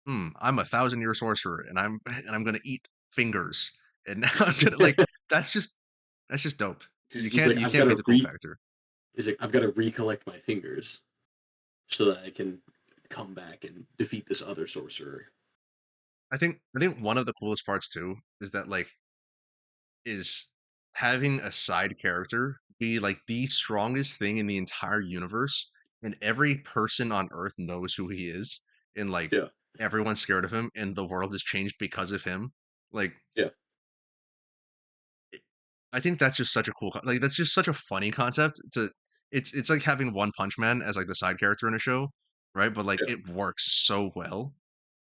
I'm a 1,000 year sorcerer, and I'm gonna eat fingers, and now I'm gonna like that's just that's just dope. he's like, You can't beat the cool factor. He's like, I've got to recollect my fingers so that I can come back and defeat this other sorcerer. I think one of the coolest parts too is that like is having a side character be like the strongest thing in the entire universe, and every person on Earth knows who he is, and like Yeah, everyone's scared of him, and the world has changed because of him. Like yeah, it- I think that's just such a like that's just such a funny concept. It's like having One Punch Man as like the side character in a show, right? But like yeah, it works so well,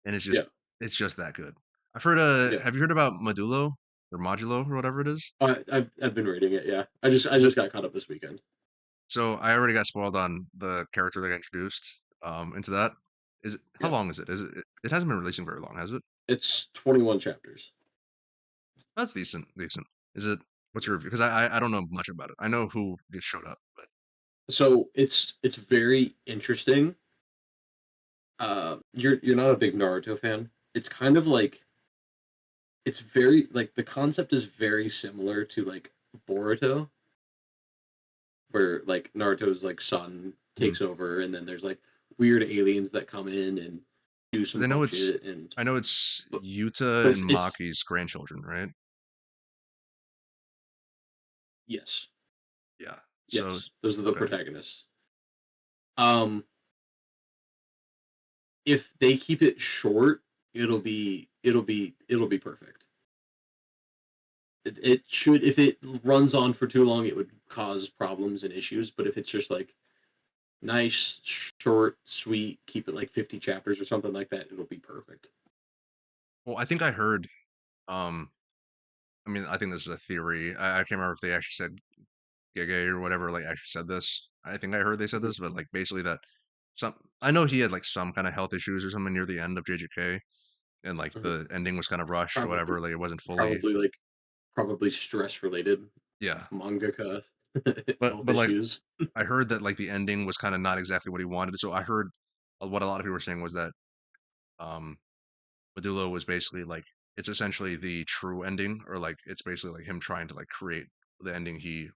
and yeah, it's just that good. I've heard yeah. have you heard about Modulo or Modulo or whatever it is? I've been reading it. Yeah, I Is it just got caught up this weekend. so I already got spoiled on the character that got introduced into that. Is it how Yeah, long is it? It hasn't been releasing very long, has it? it's 21 chapters. That's decent. Is it what's your review? Because I don't know much about it. I know who just showed up, but So it's very interesting. You're not a big Naruto fan. It's kind of like it's very like the concept is very similar to like Boruto, where like Naruto's like son hmm. takes over, and then there's like weird aliens that come in and do 'Cause some fun shit, and I know it's but, Yuta but and it's Maki's grandchildren, right? yes, Yeah. So yes, those are the okay. protagonists. Um, if they keep it short, it'll be perfect. It should if it runs on for too long, it would cause problems and issues. But if it's just like nice, short, sweet, keep it like 50 chapters or something like that, it'll be perfect. Well, I think I heard. Um, I mean, I think this is a theory. I can't remember if they actually said Gege or whatever. Like actually said this. I think I heard they said Mhm. this, but like basically that some. I know he had like some kind of health issues or something near the end of JJK, and like Mhm. the ending was kind of rushed or Probably whatever. Like it wasn't fully. probably, like probably stress related Yeah, mangaka health but like issues. I heard that like the ending was kind of not exactly what he wanted. So I heard what a lot of people were saying was that um Medulla was basically like it's essentially the true ending, or like it's basically like him trying to like create the ending he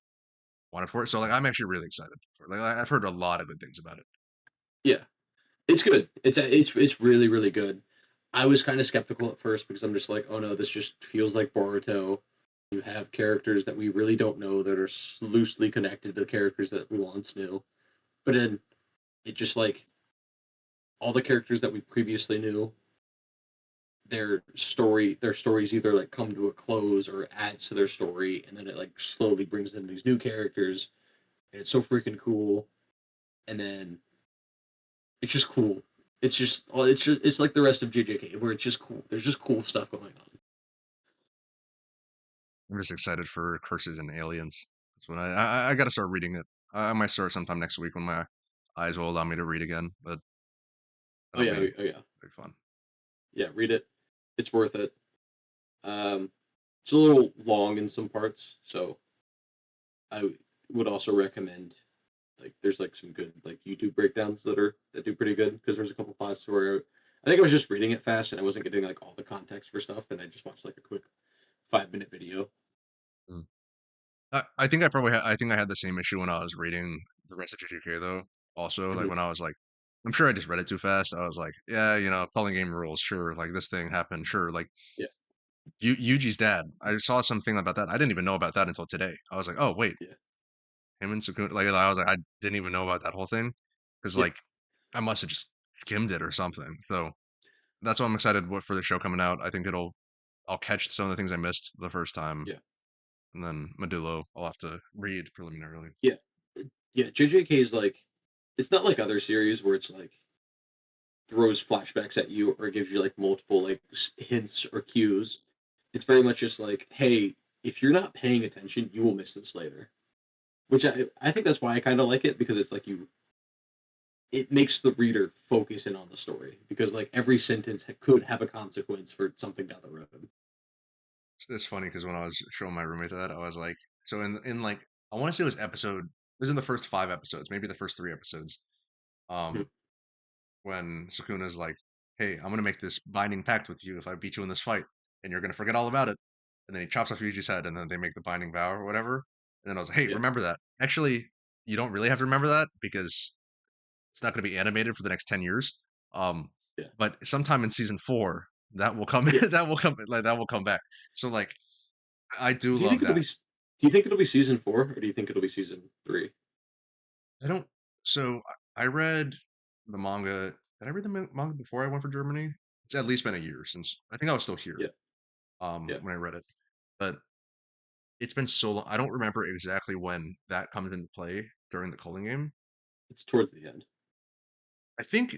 wanted for it. So like I'm actually really excited for it. Like I've heard a lot of good things about it. Yeah, it's good. It's really, really good. I was kinda skeptical at first because I'm just like, "Oh, no, this just feels like Boruto." You have characters that we really don't know that are loosely connected to characters that we once knew. But then it just like all the characters that we previously knew, their stories either like come to a close or adds to their story, and then it like slowly brings in these new characters, and it's so freaking cool. And then it's just cool. It's like the rest of JJK where it's just cool. There's just cool stuff going on. I'm just excited for Curses and Aliens. That's when I got to start reading it. I might start sometime next week when my eyes will allow me to read again. But Oh that'll yeah, be oh yeah, fun. yeah. Read it. It's worth it. Um, it's a little long in some parts, so I would also recommend like there's like some good like YouTube breakdowns that do pretty good because there's a couple spots where I think I was just reading it fast and I wasn't getting like all the context for stuff and I just watched like a quick 5 minute video. Mm. I think I think I had the same issue when I was reading the rest of JJK though. Also, like Mhm. when I was like, I'm sure I just read it too fast. I was like, yeah, calling game rules, sure. Like this thing happened, sure. Like Yeah, Yuji's dad. I saw something about that. I didn't even know about that until today. I was like, oh wait, yeah, him and Sukuna. Like I was like, I didn't even know about that whole thing because yeah, like I must have just skimmed it or something. So that's why I'm excited for the show coming out. I think I'll catch some of the things I missed the first time, yeah, and then Medulo I'll have to read preliminarily. yeah, yeah. JJK is like it's not like other series where it's like throws flashbacks at you or gives you like multiple like hints or cues. It's very much just like, hey, if you're not paying attention, you will miss this later. Which I think that's why I kind of like it because it's like it makes the reader focus in on the story because like every sentence could have a consequence for something down the road. It's funny because when I was showing my roommate that, I was like, so in like I want to say it was episode. It was in the first 5 episodes, maybe the first 3 episodes. Mhm. Um, when Sukuna's like, "Hey, I'm gonna make this binding pact with you if I beat you in this fight, and you're gonna forget all about it." And then he chops off Yuji's head, and then they make the binding vow or whatever. And then I was like, "Hey, Yeah, remember that." Actually, you don't really have to remember that because it's not gonna be animated for the next 10 years. Um, yeah, but sometime in season 4, that will come. yeah. That will come back. So like, I do Do you love think it'll that. be? Do you think it'll be season 4 or do you think it'll be season 3? I don't. So I read the manga. Did I read the manga before I went for Germany? It's at least been a year since I think I was still here Yeah, yeah. when I read it. But it's been so long. I don't remember exactly when that comes into play during the culling game. It's towards the end. I think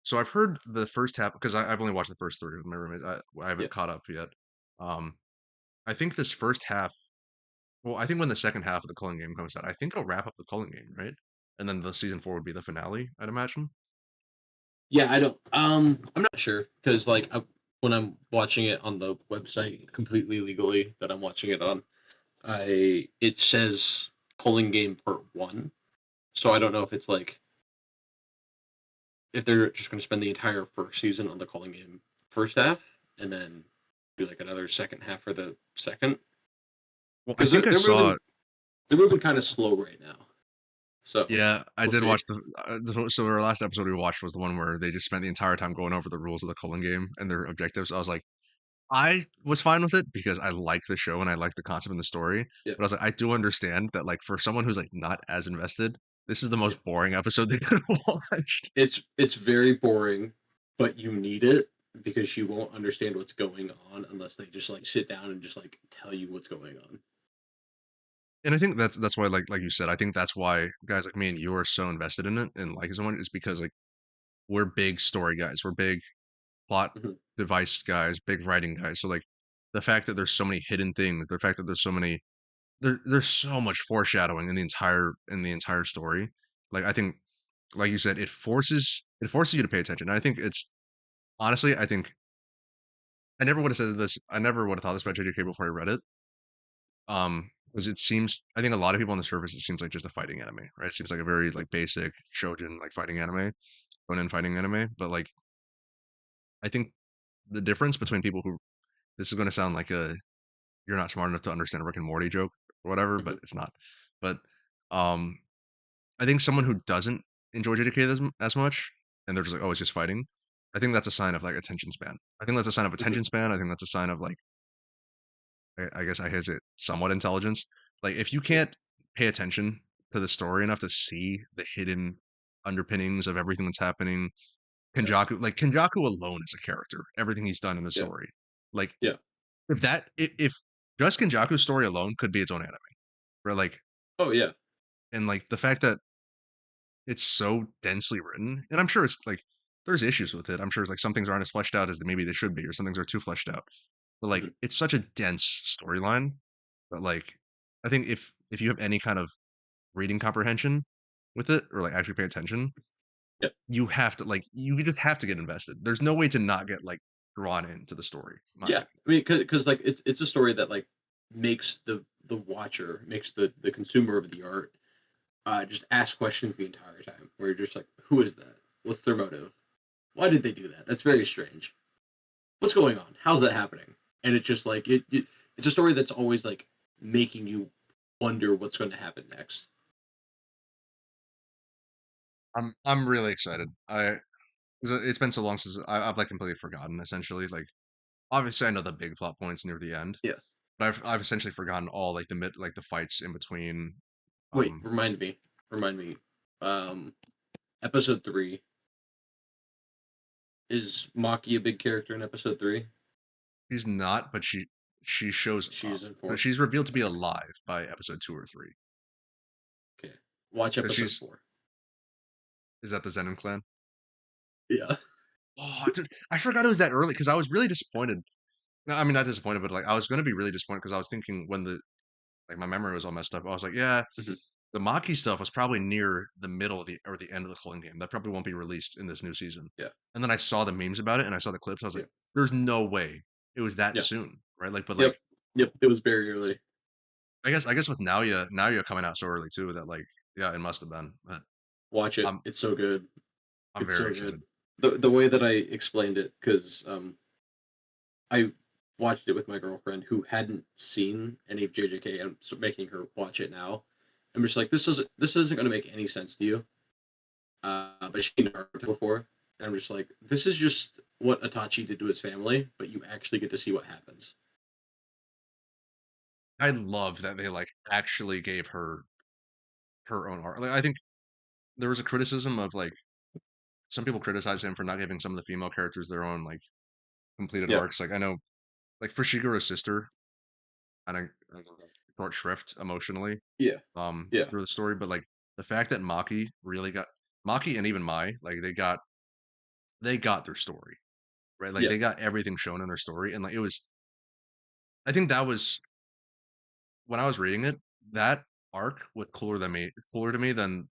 so. I've heard the first half because I've only watched the first 3 with my roommates. I Yeah, haven't caught up yet. Um, I think this first half. Well, I think when the second half of the culling game comes out, I think I'll wrap up the culling game, right? And then the season 4 would be the finale, I'd imagine. yeah. I don't. I'm not sure because when I'm watching it on the website completely legally that I'm watching it on, I it says Pulling Game Part 1, so I don't know if it's like if they're just going to spend the entire first season on the Calling Game first half and then do like another second half for the second Well, I because think I saw. they're moving kind of slow right now. So Yeah, I we'll did see. watch so our last episode we watched was the one where they just spent the entire time going over the rules of the culling game and their objectives. I was like, I was fine with it because I like the show and I like the concept and the story. Yeah, But I was like, I do understand that like for someone who's like not as invested, this is the yeah. most boring episode they could have watched. It's very boring, but you need it because you won't understand what's going on unless they just like sit down and just like tell you what's going on. And I think that's why like you said, I think that's why guys like me and you are so invested in it and like someone is because like we're big story guys. We're big plot Mhm. device guys, big writing guys. So like the fact that there's so many hidden things, the fact that there's so much foreshadowing in the entire story. Like I think, like you said, it forces you to pay attention. And I think it's honestly, I think I never would have said this. I never would have thought this about JJK before I read it. Because it seems, I think a lot of people on the surface, it seems like just a fighting anime, right? It seems like a very like basic shoujin like fighting anime, shonen fighting anime. But like, I think the difference between people who, this is going to sound like a you're not smart enough to understand a Rick and Morty joke or whatever, but Hmm. it's not. But um, I think someone who doesn't enjoy JJK as much, and they're just like, oh, it's just fighting. I think that's a sign of like attention span. I think that's a sign of Hmm. attention span. I think that's a sign of like, I guess I hesitate somewhat intelligence. Like if you Yeah, can't pay attention to the story enough to see the hidden underpinnings of everything that's happening, yeah, Kenjaku alone is a character. Everything he's done in the yeah, story, like yeah. if just Kenjaku's story alone could be its own anime, right? Like Oh yeah. and like the fact that it's so densely written, and I'm sure it's like there's issues with it. I'm sure it's like some things aren't as fleshed out as maybe they should be, or some things are too fleshed out. But like Hmm. it's such a dense storyline that like I think if you have any kind of reading comprehension with it or like actually pay attention, Yeah. you have to like you just have to get invested. There's no way to not get like drawn into the story, in my Yeah. opinion. I mean, because like it's a story that like makes the watcher, makes the consumer of the art just ask questions the entire time. Where you're just like, who is that? What's their motive? Why did they do that? That's very strange. What's going on? How's that happening? And it's just like it's a story that's always like making you wonder what's going to happen next. I'm really excited. 'Cause it's been so long since I've like completely forgotten essentially. Like obviously I know the big plot points near the end, Yes. but I've essentially forgotten all like the mid like the fights in between. Wait, Um, remind me. Remind me. Um, episode 3, is Maki a big character in episode 3? she's not, but she shows She up. is in But 4. she's revealed to be Okay. alive by episode 2 or 3 Okay. Watch because episode she's 4. is that the Zenon clan? Yeah. Oh, dude, I forgot it was that early because I was really disappointed. No, I mean not disappointed, but like I was gonna be really disappointed because I was thinking when the like my memory was all messed up. I was like, yeah, Mhm. the Maki stuff was probably near the middle of the or the end of the Culling game. That probably won't be released in this new season. Yeah. And then I saw the memes about it and I saw the clips. I was Yeah. like, there's no way it was that Yeah. soon, right? Like, but like Yep. Yep. It was very early. I guess with Naoya coming out so early too, that like yeah, it must have been. But Watch it. I'm It's so good. I'm It's very so good. excited. The way that I explained it, because I watched it with my girlfriend who hadn't seen any of JJK. I'm making her watch it now. I'm just like, this isn't going to make any sense to you. But she seen Naruto before, and I'm just like, this is just what Itachi did to his family, but you actually get to see what happens. I love that they like actually gave her own art. Like I think there was a criticism of like some people criticize him for not giving some of the female characters their own like completed Yeah. arcs. Like I know like for Shigeru's sister, and I brought shrift emotionally Yeah. Yeah. through the story, but like the fact that Maki really got Maki and even Mai like they got their story right, like Yeah. they got everything shown in their story, and like it was I think that was when I was reading it that arc was cooler than me. It's cooler to me than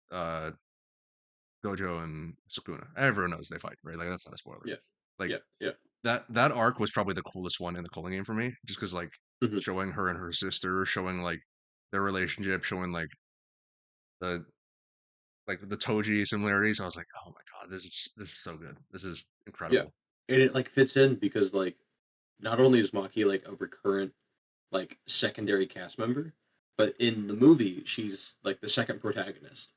Gojo and Sukuna. Everyone knows they fight, right? Like that's not a spoiler. Yeah. Like Yeah. Yeah. that arc was probably the coolest one in the Culling game for me, just because like Hmm. showing her and her sister, showing like their relationship, showing the the Toji similarities. I was like, oh my god, this is so good. This is Yeah. incredible. And it like fits in because like not only is Maki like a recurrent like secondary cast member, but in the movie she's like the second protagonist.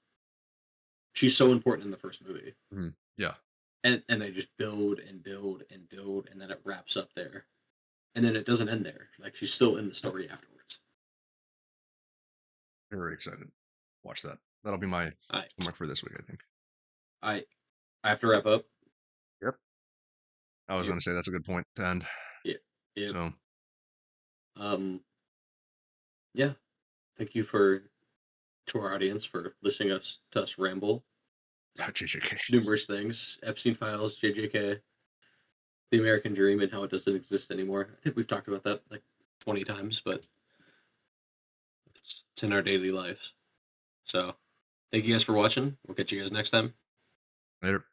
She's so important in the first movie. Mhm. Yeah, And they just build and build and build and then it wraps up there. And then it doesn't end there. Like she's still in the story afterwards. very excited. Watch that. That'll be my I homework for this week, I think. I I have to wrap up. Yep. I was Yep. going to say that's a good point to end. Yeah. Yep. So, Um yeah. Thank you for to our audience for listening to us ramble about JJK. numerous things. Epstein files, JJK, the American dream and how it doesn't exist anymore. I think we've talked about that like 20 times, but it's in our daily lives. So thank you guys for watching. We'll catch you guys next time. Later.